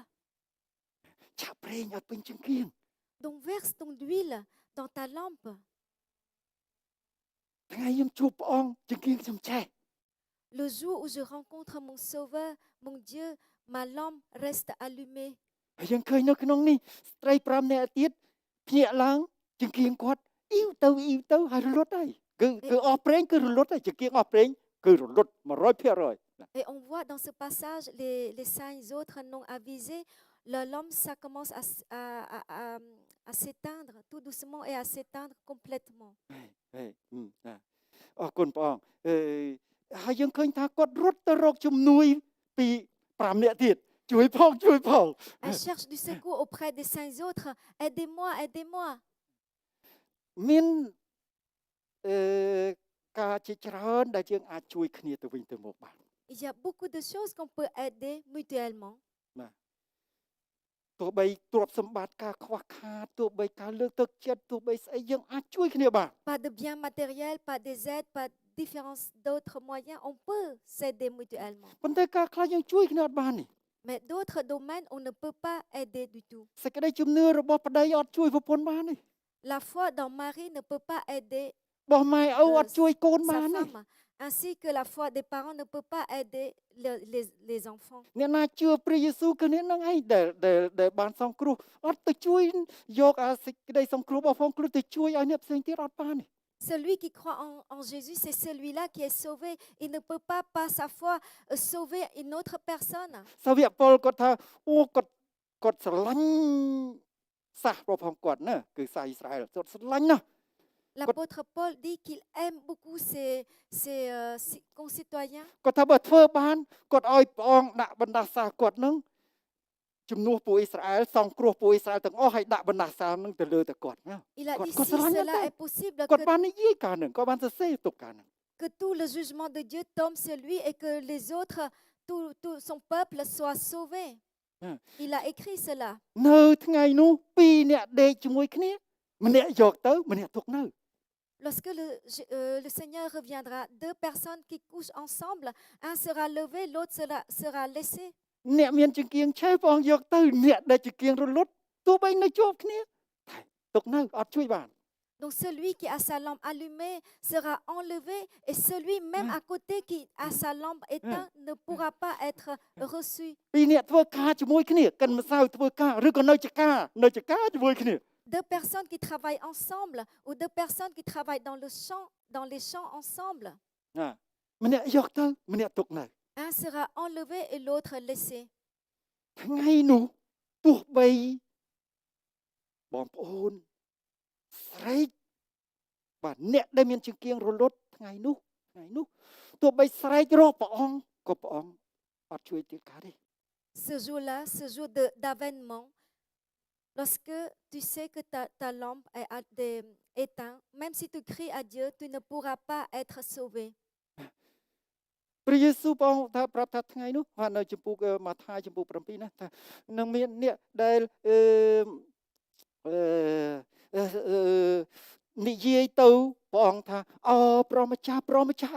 ឆាប់ប្រេងឲ្យពេញចង្កៀង Donc verse ton huile dans ta lampe. ថ្ងៃខ្ញុំជួបព្រះអង្គចង្កៀងខ្ញុំឆេះ Le jour où je rencontre mon Sauveur, mon Dieu, ma lampe reste allumée. ហើយយើងឃើញនៅក្នុងនេះស្ត្រី5នាក់ទៀតភ្ញាក់ឡើងចង្កៀងគាត់អ៊ីវទៅហើយរលត់ហើយគឺអស់ប្រេងគឺរលត់ហើយចង្កៀងអស់ប្រេងគឺរលត់ 100% Et on voit dans ce passage les saints autres non avisés, l'homme, ça commence à s'éteindre tout doucement et à s'éteindre complètement. អរគុណព្រះអង្គហើយយើងឃើញថាគាត់រត់ទៅរកជំនួយពី5នាក់ទៀតជួយផង Elle cherche du secours auprès des saints autres. Aidez-moi, aidez-moi. មានការជាច្រើនដែលយើងអាចជួយគ្នាទៅវិញទៅមកបាន Il y a beaucoup de choses qu'on peut aider mutuellement. បាទទោះបីទ្រព្យសម្បត្តិការខ្វះខាតទោះបីការលើកទឹកចិត្តទោះបីស្អីយើងអាចជួយគ្នាបាន Pas de biens matériels, pas des aides, pas différence d'autres moyens. On peut s'aider mutuellement. ប៉ុន្តែការខ្លះយើងជួយគ្នាអត់បាននេះ Mais d'autres domaines, on ne peut pas aider du tout. សេចក្តីជំនឿរបស់ប្តីអត់ជួយប្រពន្ធបានទេ La foi dans Marie ne peut pas aider របស់ម៉ែឪអត់ជួយកូនបាន sa ទេ femme, ainsi que la foi des parents ne peut pas aider les enfants. អ្នកណាជឿព្រះយេស៊ូវគឺអ្នកហ្នឹងឯងដែលបានសង្គ្រោះអត់ទៅជួយយកអាសេចក្តីសង្គ្រោះរបស់ផងខ្លួនទៅជួយឲ្យអ្នកផ្សេងទៀតអត់បានទេ Celui qui croit en Jésus, c'est celui-là qui est sauvé. Il ne peut pas, par sa foi, sauver une autre personne. សាវកពលគាត់ថាអូគាត់ស្រឡាញ់សាសរបស់ផងគាត់ណាគឺសាសអ៊ីស្រាអែលគាត់ស្រឡាញ់ណាស់ L'apôtre Paul dit qu'il aime beaucoup ses concitoyens. គាត់ថាបើធ្វើបានគាត់ឲ្យព្រះអង្គដាក់បណ្ដាសាគាត់ហ្នឹងជំនួសពួកអ៊ីស្រាអែលសង្គ្រោះពួកអ៊ីស្រាអែលទាំងអស់ឲ្យដាក់បណ្ដាសាហ្នឹងទៅលើតែគាត់ណា Il a dit Quand si ça va rien cela faire. est possible, គាត់បាននិយាយកាលហ្នឹងគាត់បានសរសេរទុកកាលហ្នឹង que tout le jugement de Dieu tombe sur lui et que les autres, tout son peuple soit sauvé. Hein. Il a écrit cela. នៅថ្ងៃនោះ2នាក់ដេកជាមួយគ្នាម្នាក់យកទៅម្នាក់ទុកនៅ Lorsque le Seigneur reviendra, deux personnes qui couchent ensemble, un sera levé, l'autre sera laissé. អ្នកមានចង្កៀងឆេះព្រះអង្គយកទៅអ្នកដែលចង្កៀងរលត់ទោះបីនៅជាប់គ្នាតែទុកនៅអត់ជួយបាន Donc celui qui a sa lampe allumée sera enlevé et celui même à côté qui a sa lampe éteinte ne pourra pas être reçu. ពីរអ្នកធ្វើការជាមួយគ្នាកិនម្សៅធ្វើការឬក៏នៅចការជាមួយគ្នា Deux personnes qui travaillent ensemble ou deux personnes qui travaillent dans les champs ensemble. ណាម្នាក់យកទៅម្នាក់ទុកនៅ Un sera enlevé et l'autre laissé. ថ្ងៃនោះទោះបីបងប្អូនស្រែកបាទអ្នកដែលមានចង្កៀងរលត់ថ្ងៃនោះទោះបីស្រែករកព្រះអង្គក៏ព្រះអង្គអត់ជួយទៀតកើតទេ Ce jour-là, ce jour d'avènement, lorsque tu sais que ta lampe est éteinte, même si tu cries à Dieu, tu ne pourras pas être sauvé. ព្រះយេស៊ូវព្រះអង្គថាប្រាប់ថាថ្ងៃនោះបាទនៅចំពោះម៉ាថាយចំពោះ7ណាថានឹងមានអ្នកដែលនិយាយទៅព្រះអង្គថាអើព្រះម្ចាស់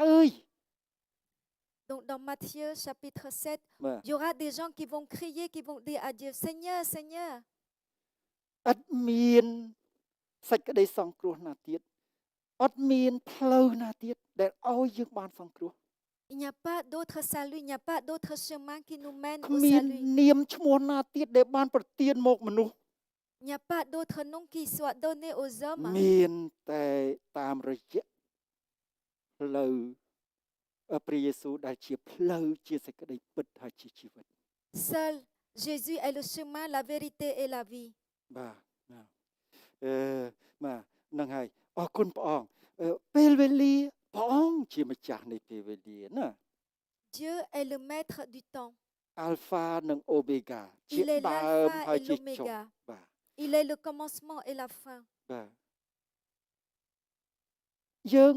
អើយ Donc dans Matthieu chapitre 7, បាទ il y aura des gens qui vont crier, qui vont dire à Dieu, Seigneur, Seigneur. អត់មានសេចក្តីសង្គ្រោះណាទៀតអត់មានផ្លូវណាទៀតដែលឲ្យយើងបានសង្គ្រោះ Il n'y a pas d'autre salut, il n'y a pas d'autre chemin qui nous mène គ្ au មាន salut. នាមឈ្មោះណាទៀតដែលបានប្រទានមកមនុស្ស Il n'y a pas d'autre nom qui soit donné aux hommes. មានតែតាមរយៈផ្លូវព្រះយេស៊ូវដែលជាផ្លូវជាសេចក្តីពិតហើយជាជីវិត Seul Jésus est le chemin, la vérité et la vie. បាទបាទហ្នឹងហើយអរគុណព្រះអង្គពេលវេលាព្រះអង្គជាម្ចាស់នៃពេលវេលាណា Dieu est le maître du temps. អាល់ហ្វានិងអូបេហ្គាជា Il est ដើម l'alpha ហើយ et ជាចុង l'oméga. បាទ Il est le commencement et la fin. បាទ យើង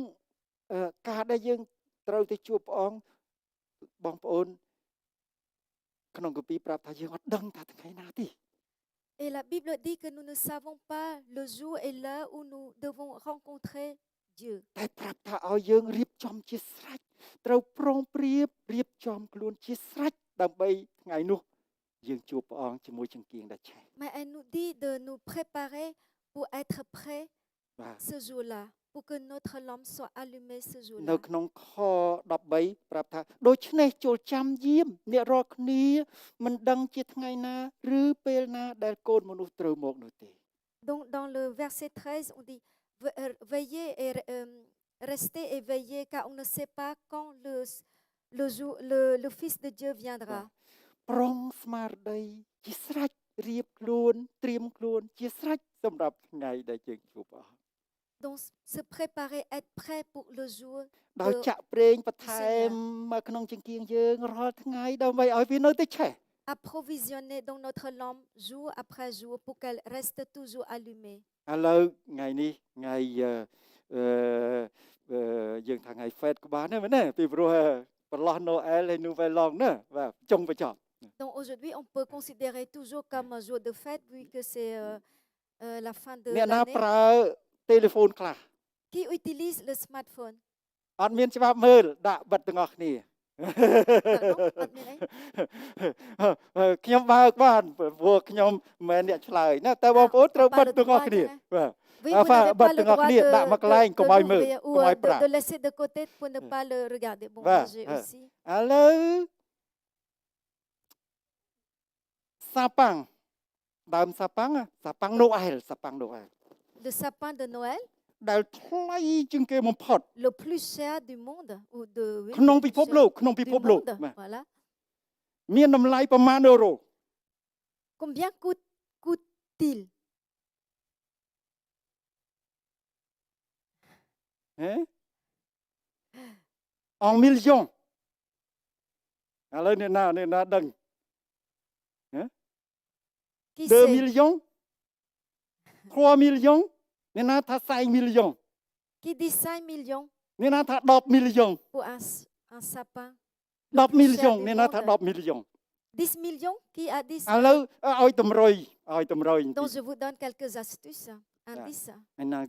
ការដែលយើងត្រូវទៅជួបព្រះអង្គបងប្អូនក្នុងកាពីប្រាប់ថាយើងអត់ដឹងថាថ្ងៃណាទេ Et la Bible dit que nous ne savons pas le jour et l'heure où nous devons rencontrer Dieu. តែប្រាប់ថាឲ្យយើងរៀបចំជាស្រេចត្រូវប្រុងប្រៀបរៀបចំខ្លួនជាស្រេចដើម្បីថ្ងៃនោះយើងជួបព្រះអង្គជាមួយចង្គៀងដែលឆេះ Mais elle nous dit de nous préparer pour être prêts បាទ ce jour-là, pour que notre lampe soit allumée ce នៅ jour-là. ក្នុងខ13ប្រាប់ថាដូច្នេះចូលចាំយាមអ្នករាល់គ្នាមិនដឹងជាថ្ងៃណាឬពេលណាដែលកូនមនុស្សត្រូវមកនោះទេ Donc dans le verset 13, on dit veillez et restez et veillez, car on ne sait pas quand le Fils de Dieu viendra. ប្រុងស្មារតីជាស្រេចរៀបខ្លួនត្រៀមខ្លួនជាស្រេចសម្រាប់ថ្ងៃដែលយើងជួបព្រះអង្គ Donc se préparer, être prêt pour le jour ដោយ de ចាក់ប្រេងបន្ថែមមកក្នុងចង្គៀងយើងរាល់ថ្ងៃដើម្បីឲ្យវានៅតែឆេះ approvisionner dans notre lampe jour après jour pour qu'elle reste toujours allumée. ឥឡូវថ្ងៃនេះថ្ងៃយើងថាថ្ងៃ Fed ក៏បានដែរមែនទេពីព្រោះប្រឡោះ Noël ហើយ Nouvel An ណាបាទចុងបញ្ចប់ Donc aujourd'hui, on peut considérer toujours comme un jour de fête vu que c'est la fin de អ្នកណា l'année. ប្រើ téléphone ខ្លះ Qui utilise le smartphone? អត់មានច្បាប់មើលដាក់បិទទាំងអស់គ្នា Non, admin, hein? ខ្ញុំបើកបានព្រោះខ្ញុំមិនមែនអ្នកឆ្លើយណាតែបងប្អូនត្រូវបិទទាំងអស់គ្នាបាទ Oui, Enfin, vous n'avez pas le battre droit ngọc đã mắc lạnh, de không ai mơ, l'ouvrir ou không ai pra. de laisser de côté pour ne pas le regarder. Bon, Vâng, moi, j'ai vâng. aussi. ឥឡូវសាប៉ាំងដើមសាប៉ាំងសាប៉ាំង Noël សាប៉ាំង Noël Le sapin de Noël, ដែលថ្លៃជាងគេបំផុត le plus cher du monde. Ou de, oui, ក្នុង le ពិ plus ភព cher លោកក្នុង du ពិភពលោក monde. បាទ Voilà. មានតម្លៃប្រមាណ euro Combien coûte-t-il? Hein? En millions ឥឡូវអ្នកណាដឹង Qui 2 sait? millions 3 millions អ្នកណាថា4 millions Qui dit 5 millions អ្នកណាថា10 millions pour un sapin? 10 plus cher millions du អ្នកណាថា monde. 10 millions 10 millions? Qui a dit ឥ ça? ឡូវឲ្យតម្រុយបន្តិ Donc ច je vous donne quelques astuces, indices. Maintenant,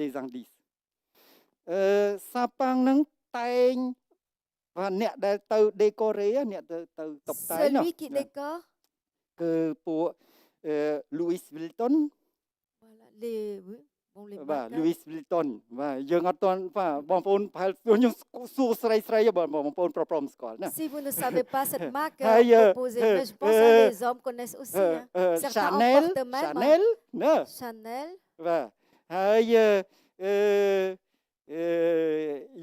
des indices. សាប៉ាំងហ្នឹងតែងបាទអ្នកដែលទៅ décorer អ្នកទៅតុបតែង Celui qui décore, គឺពួកLouis Vuitton voilà, oui, bon, les បាទ marques, Louis Vuitton បាទយើងអត់ទាន់បាទបងប្អូនប្រហែលខ្ញុំសួរស្រីបាទបងប្អូនប្រព្រំស្គាល់ណា Si vous ne savez pas cette marque, Aïe, proposez. Mais je pense que les hommes connaissent aussi. Hein. Certains en Chanel portent même. Chanel ណា Chanel. បាទហើយ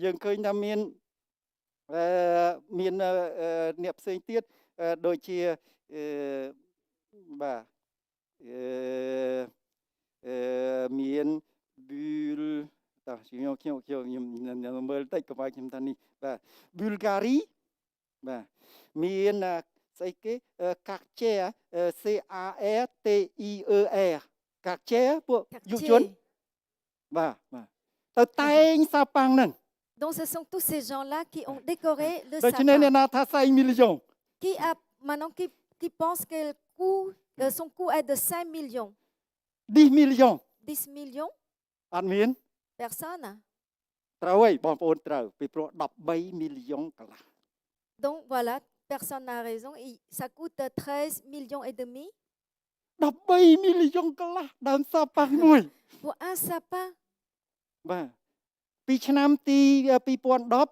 យើងឃើញថាមានអ្នកផ្សេងទៀតដូចជាបាទមាន Bull តោះខ្ញុំមើលតិចកុំឲ្យខ្ញុំថានេះបាទ Bulgari បាទមានស្អីគេ Cartier CARTIER Cartier ពួកយុវជន Cartier. បាទទៅតែងសាប៉ាំងហ្នឹង Donc ce sont tous ces gens-là qui ont décoré le ដូច្នេះអ្នក sapin. ណាថា4 millions Qui a maintenant qui pense que son coût est de 5 millions, 10 millions 10 millions, អត់មាន personne. ត្រូវហើយបងប្អូនត្រូវពីព្រោះ13 millions កន្លះ Donc voilà, personne n'a raison. Ça coûte 13 millions et demi 13 millions កន្លះដើមសាប៉ាំងមួយ pour un sapin. បាទពីឆ្នាំទី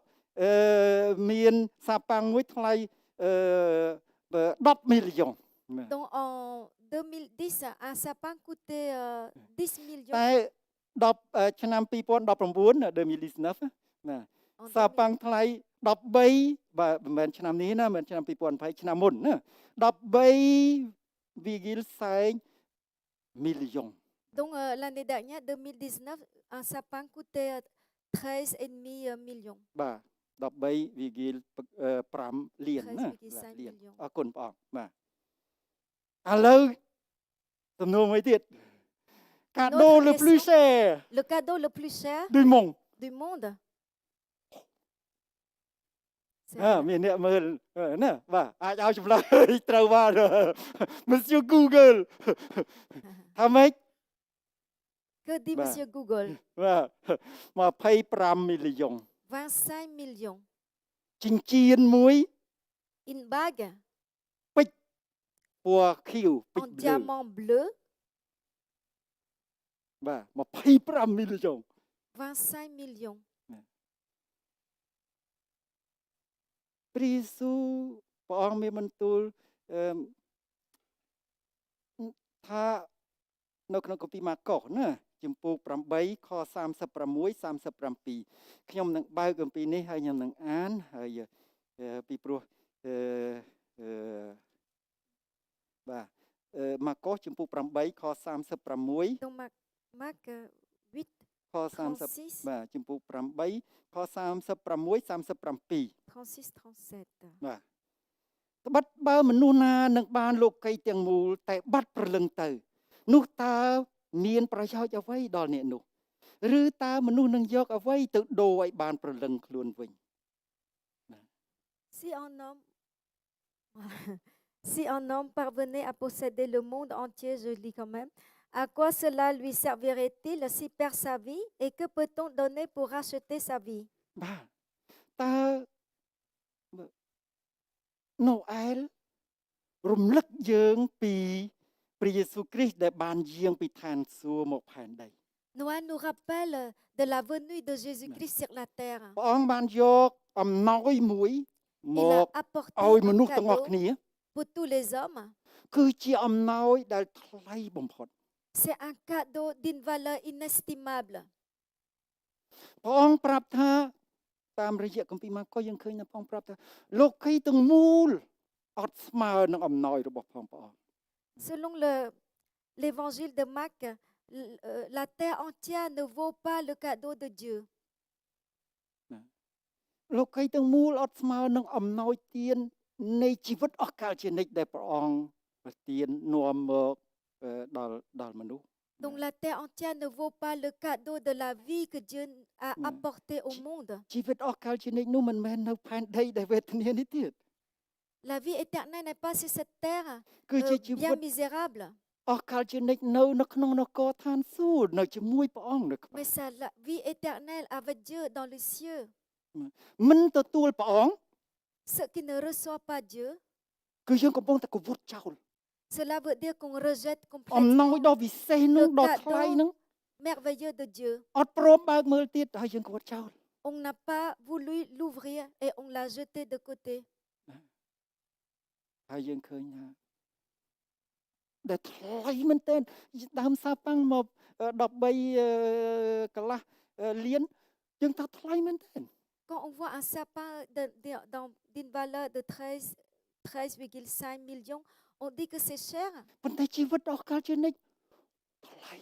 2010មានសាប៉ាំងមួយថ្លៃ10 millions Donc en 2010, un sapin coûtait 10 millions. តែ10ឆ្នាំ2019 2019ណា En សា 2000. ប៉ាំងថ្លៃ13បាទមិនមែនឆ្នាំនេះណាមិនមែនឆ្នាំ2020ឆ្នាំមុនណា13,5 millions Donc l'année dernière, 2019, un sapin coûtait 13,5 millions. បាទ13,5 លានណា 13,5 លាន millions. អរគុណព្រះអង្គបាទឥឡូវសំណួរមួយទៀតកាដូ le plus cher Le cadeau le plus cher du monde du monde. C'est មានអ្នកមើលណាបាទអាចឲ្យចម្លើយត្រូវបាន Monsieur Google ថាម៉េច Que dit Bah. Monsieur Google? បាទ25 million 25 millions. ចិញ្ចៀនមួយ Une bague ពេជ្រពណ៌ខៀវពេ en ជ្រ bleu diamant bleu, បាទ25 million 25 millions. ព្រះយេស៊ូវព្រះអង្គមានបន្ទូលថានៅក្នុងគម្ពីរម៉ាកុសណាជំពូក8ខ36 37ខ្ញុំនឹងបើកគម្ពីរនេះហើយខ្ញុំនឹងអានហើយពីព្រោះបាទម៉ាកុសជំពូក8ខ36 Donc Marc 8, ខ30 36, បាទជំពូក8ខ36 37 36, 37. បាទត្បិតបើមនុស្សណានឹងបានលោកីទាំងមូលតែបាត់ព្រលឹងទៅនោះតើមានប្រយោជន៍អ្វីដល់អ្នកនោះឬតើមនុស្សនឹងយកអ្វីទៅដូរឲ្យបានព្រលឹងខ្លួនវិញ Si un homme, si un homme parvenait à posséder le monde entier, je lis quand même, à quoi cela lui servirait-il s'il perd sa vie et que peut-on donner pour racheter sa vie? បាទតើណូអែលរំលឹកយើងពីព្រះយេស៊ូវគ្រីស្ទដែលបានយាងពីឋានសួគ៌មកផែនដី Noël nous rappelle de la venue de Jésus-Christ sur la terre. ព្រះអង្គបានយកអំណោយមួយម Il a ក apporté ឲ្យមនុ un ស្សទាំងអស់ cadeau គ្នា pour tous les hommes. គឺជាអំណោយដែលថ្លៃបំផុត C'est un cadeau d'une valeur inestimable. ព្រះអង្គប្រាប់ថាតាមរយៈគម្ពីរម៉ាកុសយើងឃើញថាព្រះអង្គប្រាប់ថាលោកីទាំងមូលអត់ស្មើនឹងអំណោយរបស់ព្រះអង្គ Selon l'évangile de Marc, la terre entière ne vaut pas le cadeau de Dieu. លោកីទាំងមូលអត់ស្មើនឹងអំណោយទាននៃជីវិតអស់កលជានិច្ចដែលព្រះអង្គប្រទាននាំមកដល់មនុស្ស Donc la terre entière ne vaut pas le cadeau de la vie que Dieu a apporté au monde. ជីវិតអស់កលជានិច្ចនោះមិនមែននៅផែនដីដែលវេទនានេះទៀត La vie éternelle n'est pas sur cette terre គឺជាជីវិ bien ត misérable, អស់កលជានិច្ចនៅក្នុងនគរឋានសួគ៌នៅជាមួយព្រះអង្គនៅក្បែរ mais c'est la vie éternelle avec Dieu dans les cieux. មិនទទួលព្រះអង្គ Ceux qui ne reçoivent pas Dieu, គឺយើងកំពុងតែកវត់ចោល cela veut dire qu'on rejette អំណោយ complètement ដ៏វិសេសនោះដ៏ថ្លៃនោះ merveilleux de Dieu. អត់ព្រមបើកមើលទៀតហើយយើងកវត់ចោល On n'a pas voulu l'ouvrir et on l'a jeté de côté. ហើយយើងឃើញថាដែលថ្លៃមែនទែនដើមសាប៉ាំងមក13កន្លះលានយើងថាថ្លៃមែនទែន Quand on voit un sapin d'une valeur de 13,5 millions, on dit que c'est cher. ប៉ុន្តែជីវិតអស់កលជានិច្ចថ្លៃ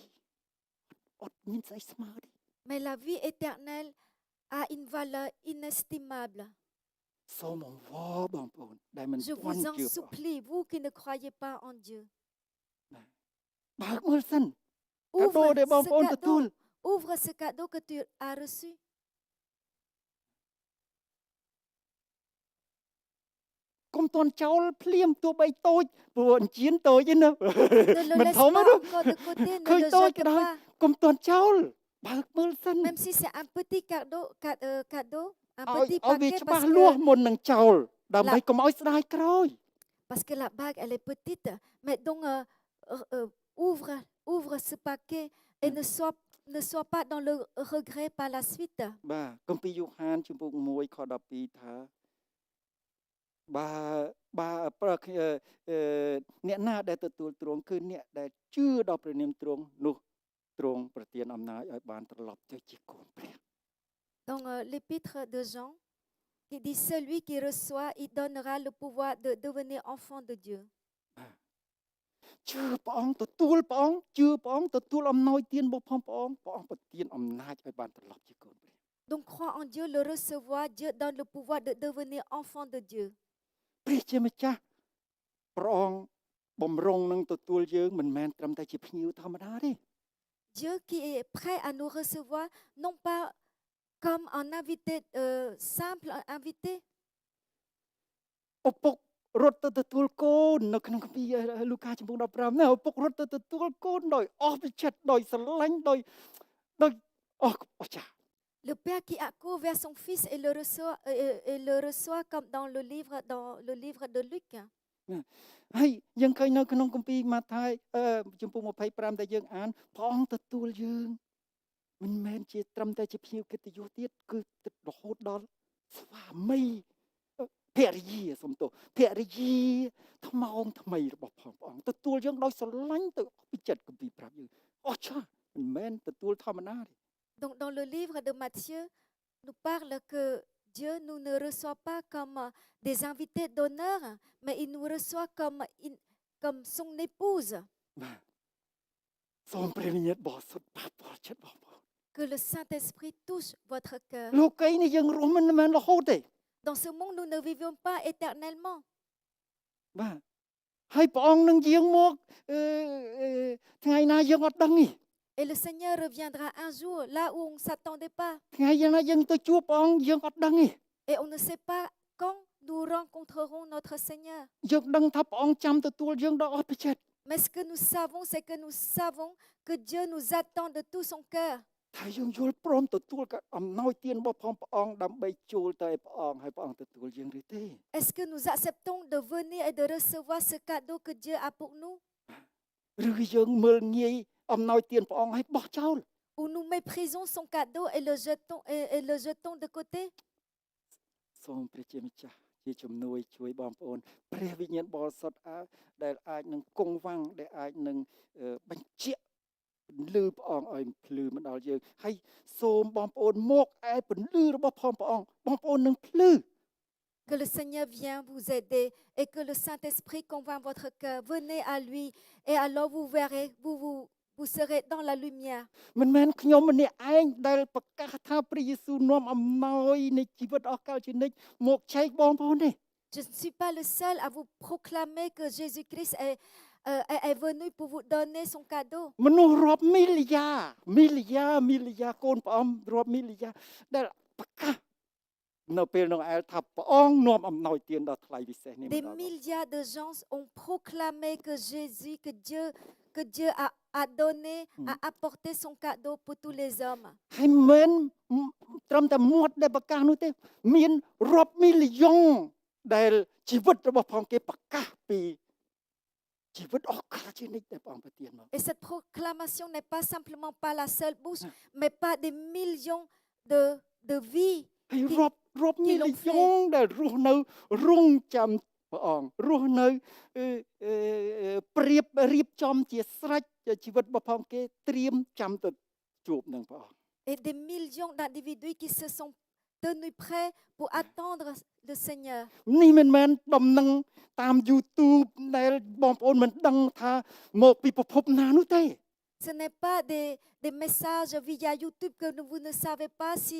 អត់មានស្អីស្មើទេ Mais la vie éternelle a une valeur inestimable. សូមអង្វរបងប្អូនដែលមិន Je ទាន់ vous en ជឿព្រះ supplie, vous qui ne croyez pas en Dieu, បើកមើលសិន ouvre កាដូដែលបងប្អូនទទួល ouvre ce cadeau que tu as reçu. កុំទាន់ចោលភ្លាមទោះបីតូចព្រោះអញ្ជៀនតូចទេណា Ne le មិន laisse ធំទេ pas ណា encore de côté, ne ឃើញ le តូច jette ក៏ដោយ pas. កុំទាន់ចោលបើកមើលសិន Même si c'est un petit cadeau, un ឲ្យ petit ឲ្យវា paquet, ច្បាស់លាស់មុននឹងចោលដើម្បីកុំឲ្យស្ដាយក្រោយ parce que la bague, elle est petite. Mais donc, ouvre ce paquet et ne sois pas dans le regret par la suite. បាទគម្ពីរយ៉ូហានជំពូក1ខ12ថាបើអ្នកណាដែលទទួលទ្រង់គឺអ្នកដែលជឿដល់ព្រះនាមទ្រង់នោះទ្រង់ប្រទានអំណាចឲ្យបានត្រឡប់ទៅជាកូនព្រះ Dans l'épître de Jean, il dit celui qui reçoit, il donnera le pouvoir de devenir enfant de Dieu. ជឿព្រះអង្គទទួលព្រះអង្គជឿព្រះអង្គទទួលអំណោយទានរបស់ព្រះអង្គប្រទានអំណាចឲ្យបានត្រឡប់ជាកូនព្រះ Donc crois en Dieu, le recevoir, Dieu donne le pouvoir de devenir enfant de Dieu. ព្រះជាម្ចាស់ព្រះអង្គបំរុងនឹងទទួលយើងមិនមែនត្រឹមតែជាភ្ញៀវធម្មតាទេ Dieu qui est prêt à nous recevoir, non pas comme un invité simple, un invité. ឪពុករត់ទៅទទួលកូននៅក្នុងគម្ពីរលូកាចំពុក15ណាឪពុករត់ទៅទទួលកូនដោយអស់ពីចិត្តដោយស្រឡាញ់ដោយអស់ចាស់ Le père qui accourt vers son fils et le reçoit comme dans le livre de Luc. ហើយយើងឃើញនៅក្នុងគម្ពីរម៉ាថាយចំពុក25ដែលយើងអានព្រះអង្គទទួលយើងមិនមែនជាត្រឹមតែជាភ្ញៀវកិត្តិយសទៀតគឺរហូតដល់ស្វាមីភរិយាសំទោសភរិយាថ្មងថ្មីរបស់ព្រះអង្គទទួលយើងដោយស្រឡាញ់ទៅពីចិត្តគម្ពីរប្រាប់យើងអស់ចាស់មិនមែនទទួលធម្មតាទេ Donc dans le livre de Matthieu, nous parle que Dieu nous ne reçoit pas comme des invités d'honneur, mais il nous reçoit comme son épouse. បាទសូមព្រះវិញ្ញាណបរិសុទ្ធបាបបរចិត្តបងប្អូន Que le Saint-Esprit touche votre cœur. លោកីនេះយើងរស់មិនមែនរហូតទេ Dans ce monde, nous ne vivons pas éternellement. បាទហើយព្រះអង្គនឹងយាងមកថ្ងៃណាយើងអត់ដឹងទេ Et le Seigneur reviendra un jour là où on ne s'attendait pas. ថ្ងៃណាយើងទៅជួបព្រះអង្គយើងអត់ដឹងទេ Et on ne sait pas quand nous rencontrerons notre Seigneur. យើងដឹងថាព្រះអង្គចាំទទួលយើងដល់អស់ពីចិត្ត Mais ce que nous savons, c'est que nous savons que Dieu nous attend de tout son cœur. ថាយើងយល់ព្រមទទួលការអំណោយទានរបស់ព្រះអង្គដើម្បីចូលទៅឲ្យព្រះអង្គហើយព្រះអង្គទទួលយើងឬទេ Est-ce que nous acceptons de venir et de recevoir ce cadeau que Dieu a pour nous? ឬយើងមើលងាយអំណោយទានព្រះអង្គហើយបោះចោល Ou nous méprisons son cadeau et le jetons de côté? សូមព្រះជាម្ចាស់ជាជំនួយជួយបងប្អូនព្រះវិញ្ញាណបរិសុទ្ធដែលអាចនឹងគង់វង្សដែលអាចនឹងបញ្ជាក់ពន្លឺព្រះអង្គឲ្យភ្លឺមកដល់យើងហើយសូមបងប្អូនមកឯពន្លឺរបស់ព្រះអង្គបងប្អូននឹងភ្លឺ Que le Seigneur vienne vous aider et que le Saint-Esprit convainc votre cœur. Venez à lui et alors vous verrez, vous serez dans la lumière. មិនមែនខ្ញុំម្នាក់ឯងដែលប្រកាសថាព្រះយេស៊ូវនាំអំណោយនៃជីវិតអស់កលជានិច្ចមកចែកបងប្អូនទេ Je ne suis pas le seul à vous proclamer que Jésus-Christ est venu pour vous donner son cadeau. មនុស្សរាប់មីលីយ៉ាកូនព្រះអង្គរាប់មីលីយ៉ាដែលប្រកាសនៅពេលនោះឯងថាព្រះអង្គនាំអំណោយទានដល់ថ្លៃពិសេសនេះ Des milliards de gens ont proclamé que Dieu a donné, a apporté son cadeau pour tous les hommes. ហើយមិនត្រឹមតែមាត់ដែលប្រកាសនោះទេមានរាប់មីលីយ៉ុងដែលជីវិតរបស់ផងគេប្រកាសពីជីវិតអស់កលជានិច្ចដែលព្រះអង្គប្រទានមក Et cette proclamation n'est pas simplement par la seule bouche, mais par des millions de vies ហើយរាប់មីលីយ៉ុងដែលរស់នៅរងចាំព្រះអង្គរស់នៅរៀបចំជាស្រេចជីវិតរបស់ផងគេត្រៀមចាំទៅជួបនឹងព្រះអង្គ et des millions d'individus qui se sont tenus prêts pour attendre le Seigneur. នេះមិនមែនដំណឹងតាម YouTube ដែលបងប្អូនមិនដឹងថាមកពីប្រភពណានោះទេ Ce n'est pas des messages via YouTube que vous ne savez pas si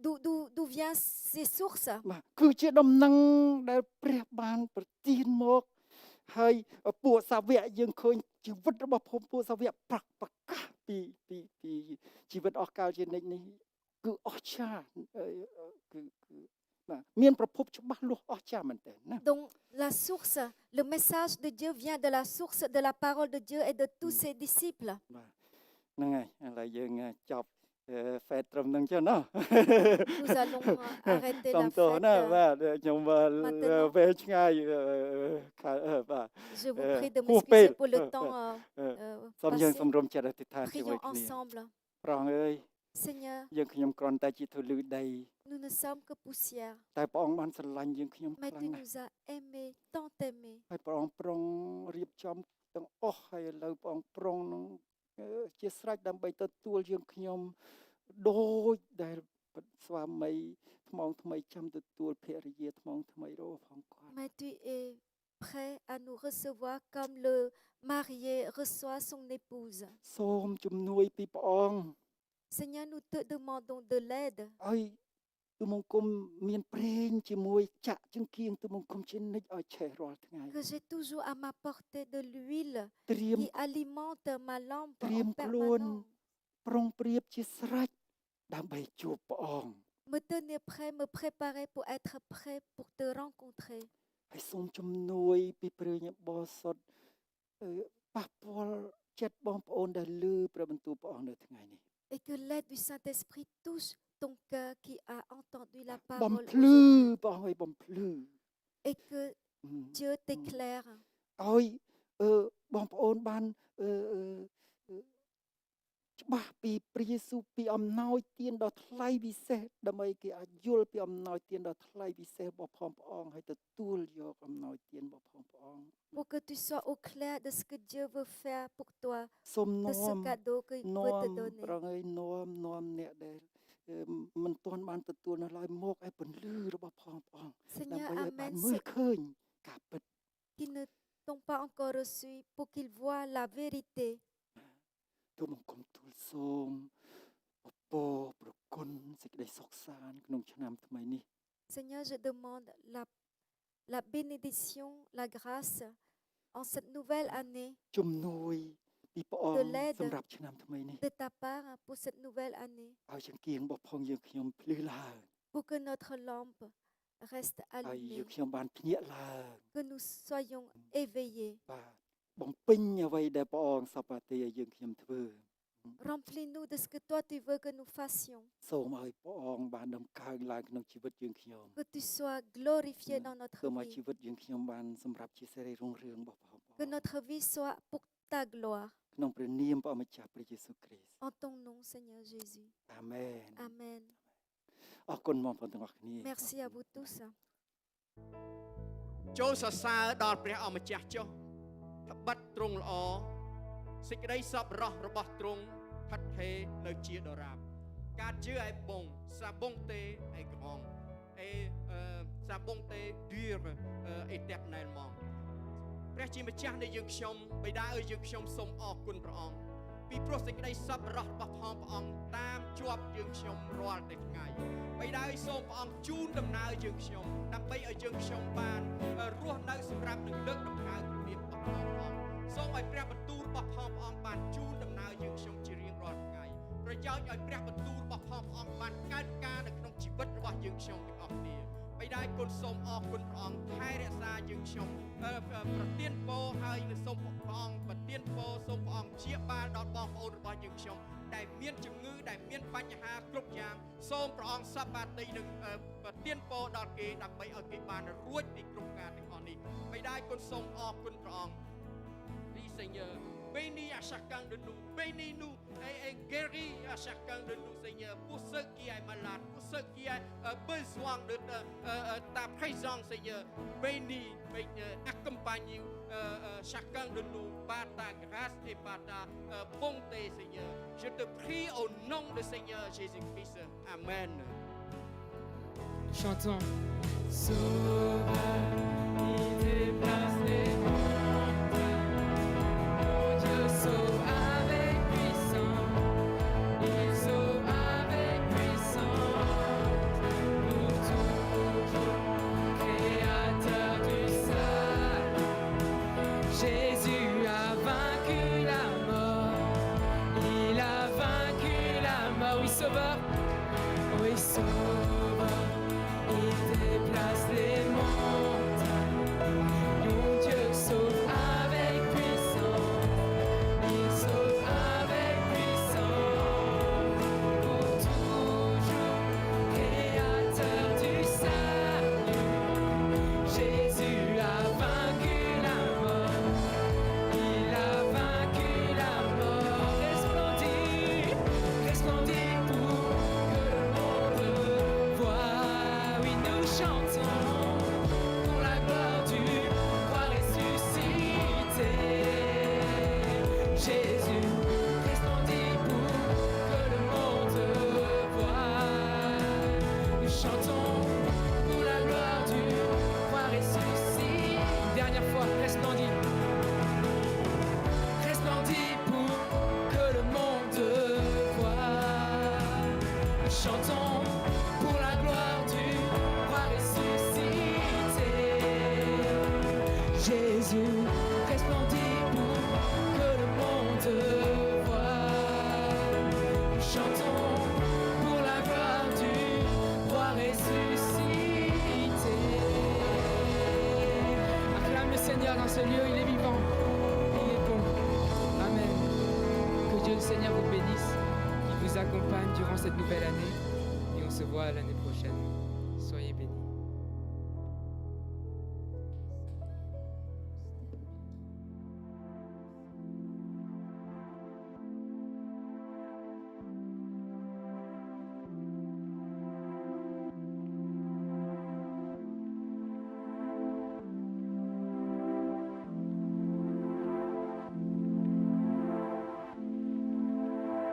d'où viennent ces sources. បាទគឺជាដំណឹងដែលព្រះបានប្រទានមកហើយពួកសាវកយើងឃើញជីវិតរបស់ពួកសាវកប្រកាសពីជីវិតអស់កលជានិច្ចនេះគឺអស្ចារ្យគឺបាទមានប្រភពច្បាស់លាស់អស្ចារ្យមែនទែនណា Donc la source, le message de Dieu vient de la source de la parole de Dieu et de tous ses disciples. បាទហ្នឹងហើយឥឡូវយើងចប់ហ្វេតត្រឹមហ្នឹងចុះណា Nous allons arrêter សំ la ទោសណា fête. បាទខ្ញុំពេលឆ្ងាយបាទ Je vous prie de m'excuser pour le temps សូមយើង passé. សម្រុំចិត្តអធិដ្ឋានជាមួយ Prions គ្នា ensemble. ព្រះអង្គអើយ Seigneur, យើងខ្ញុំគ្រាន់តែជាធូលីដី nous ne sommes que poussière, តែព្រះអង្គបានស្រឡាញ់យើងខ្ញុំខ្ mais លាំង tu ណាស់ nous as aimés, tant aimés. ហើយព្រះអង្គប្រុងរៀបចំទាំងអស់ហើយឥឡូវព្រះអង្គប្រុងនឹងជាស្រេចដើម្បីទទួលយើងខ្ញុំដូចដែលស្វាមីថ្មងថ្មីចាំទទួលភរិយាថ្មងថ្មីរបស់ផងគាត់ Mais tu es prêt à nous recevoir comme le marié reçoit son épouse. សូមជំនួយពីព្រះអង្គ Seigneur, nous te demandons de l'aide. ឲ្យទូមង្គមមានប្រេងជាមួយចាក់ចង្គៀងទូមង្គមជានិច្ចឲ្យឆេះរាល់ថ្ងៃ Que j'ai toujours à m'apporter de l'huile ត្រៀម qui alimente ma lampe Trim enខ្លួន permanence. ប្រុងប្រៀបជាស្រេច ដើម្បីជួបព្រះអង្គ Me tenir prêt, me préparer pour être prêt pour te rencontrer. ហើយសូមជំនួយពីព្រះញាបរិសុទ្ធប៉ះពាល់ចិត្តបងប្អូនដែលឮព្រះបន្ទូលព្រះអង្គនៅថ្ងៃនេះ Et que l'aide du Saint-Esprit touche ton cœur qui a entendu la បំ parole ភ្លឺ aujourd'hui. ព្រះអង្គឲ្យបំភ្លឺ Et que Dieu t'éclaire. ឲ្យបងប្អូនបានច្បាស់ពីព្រះយេស៊ូវពីអំណោយទានដ៏ថ្លៃពិសេសដើម្បីគេអាចយល់ពីអំណោយទានដ៏ថ្លៃពិសេសរបស់ផងព្រះអង្គហើយទទួលយកអំណោយទានរបស់ផងព្រះអង្គ Pour que tu sois au clair de ce que Dieu veut faire pour toi, សូម de នាំ ce cadeau qu'il នាំ veut te donner. ប្រងើយនាំអ្នកដែលមិនទាន់បានទទួលនៅឡើយមកឲ្យពន្លឺរបស់ផងព្រះអង្គ Seigneur, ដើម្បីឲ្យបាន amène មើល ceux ឃើញការពិត qui ne t'ont pas encore reçu pour qu'ils voient la vérité. ទូលបង្គំទូលសូមពពរប្រគុណសេចក្តីសុខសាន្តក្នុងឆ្នាំថ្មីនេះ Seigneur, je demande la bénédiction, la grâce en cette nouvelle année ជំនួយពីព្រះអង្គ De l'aide. សម្រាប់ឆ្នាំថ្មីនេះ de ta part pour cette nouvelle année, ឲ្យចង្គៀងរបស់ផងយើងខ្ញុំភ្លឺឡើង pour que notre lampe reste ហើយយើ allumée, ងខ្ញុំបានភ្ញាក់ឡើង que nous soyons éveillés. បាទបំពេញអ្វីដែលព្រះអង្គសពតិឲ្យយើងខ្ញុំធ្វើ Remplis-nous de ce que toi tu veux que nous fassions, សូមឲ្យព្រះអង្គបានដំកើងឡើងក្នុងជីវិតយើងខ្ញុំ que tu sois glorifié dans notre សូមឲ្យជី vie, វិតយើងខ្ញុំបានសម្រាប់ជាសេរីរុងរឿងរបស់ព្រះអង្គ que notre vie soit pour ta gloire. ក្នុងព្រះនាមព្រះម្ចាស់ព្រះយេស៊ូវគ្រីស្ទ En ton nom, Seigneur Jésus. អាមែន Amen. អរគុណបងប្អូនទាំងអស់គ្នា Merci à vous tous. ចូលសរសើរដល់ព្រះអម្ចាស់ចុះត្បិតទ្រង់ល្អសេចក្តីសប្បុរសរបស់ទ្រង់ស្ថិតថេរនៅជាដរាបការជឿឯបងសាបងទេឯក្រងឯសាបងទេឌឿរអេតេណែលមកព្រះជាម្ចាស់នៃយើងខ្ញុំបិតាអើយយើងខ្ញុំសូមអរគុណព្រះអង្គពីព្រោះសេចក្តីសប្បុរសរបស់ព្រះអង្គតាមជាប់យើងខ្ញុំរាល់តែថ្ងៃបិតាអើយសូមព្រះអង្គជូនដំណើរយើងខ្ញុំដើម្បីឲ្យយើងខ្ញុំបានរស់នៅសម្រាប់នឹងលើកដំណើរព្រះនាមរបស់ព្រះអង្គសូមឲ្យព្រះបន្ទូលរបស់ព្រះអង្គបានជូនដំណើរយើងខ្ញុំជារៀងរាល់ថ្ងៃប្រយោជន៍ឲ្យព្រះបន្ទូលរបស់ព្រះអង្គបានកើតការនៅក្នុងជីវិតរបស់យើងខ្ញុំទាំងអស់គ្នាបិតាគុណសូមអរគុណព្រះអង្គថែរក្សាយើងខ្ញុំប្រទានពរហើយនឹងសូមព្រះអង្គប្រទានពរសូមព្រះអង្គព្យាបាលដល់បងប្អូនរបស់យើងខ្ញុំដែលមានជំងឺដែលមានបញ្ហាគ្រប់យ៉ាងសូមព្រះអង្គសប្បាទីនឹងប្រទានពរដល់គេដើម្បីឲ្យគេបានរួចពីគ្រប់ការទាំងអស់នេះបិតាគុណសូមអរគុណព្រះអង្គ Oui Seigneur, bénis à chacun de nous, bénis-nous et guéris à chacun de nous Seigneur, pour ceux qui sont malades, pour ceux qui ont besoin de ta présence Seigneur, bénis, accompagne chacun de nous par ta grâce et par ta bonté Seigneur. Je te prie au nom de Seigneur Jésus-Christ. Amen. Chantons. Sauveur, il déplace les montagnes. Mon Dieu sauve avec puissance. Il sauve avec puissance. Pour toujours, créateur du salut. Jésus a vaincu la mort. Il a vaincu la mort. Oui, sauveur. Oui, sauveur. Il déplace les montagnes. là dans ce lieu, il est vivant. Il est bon. Amen. Que Dieu le Seigneur vous bénisse, qu'il vous accompagne durant cette nouvelle année. Et on se voit l'année prochaine. Soyez bénis.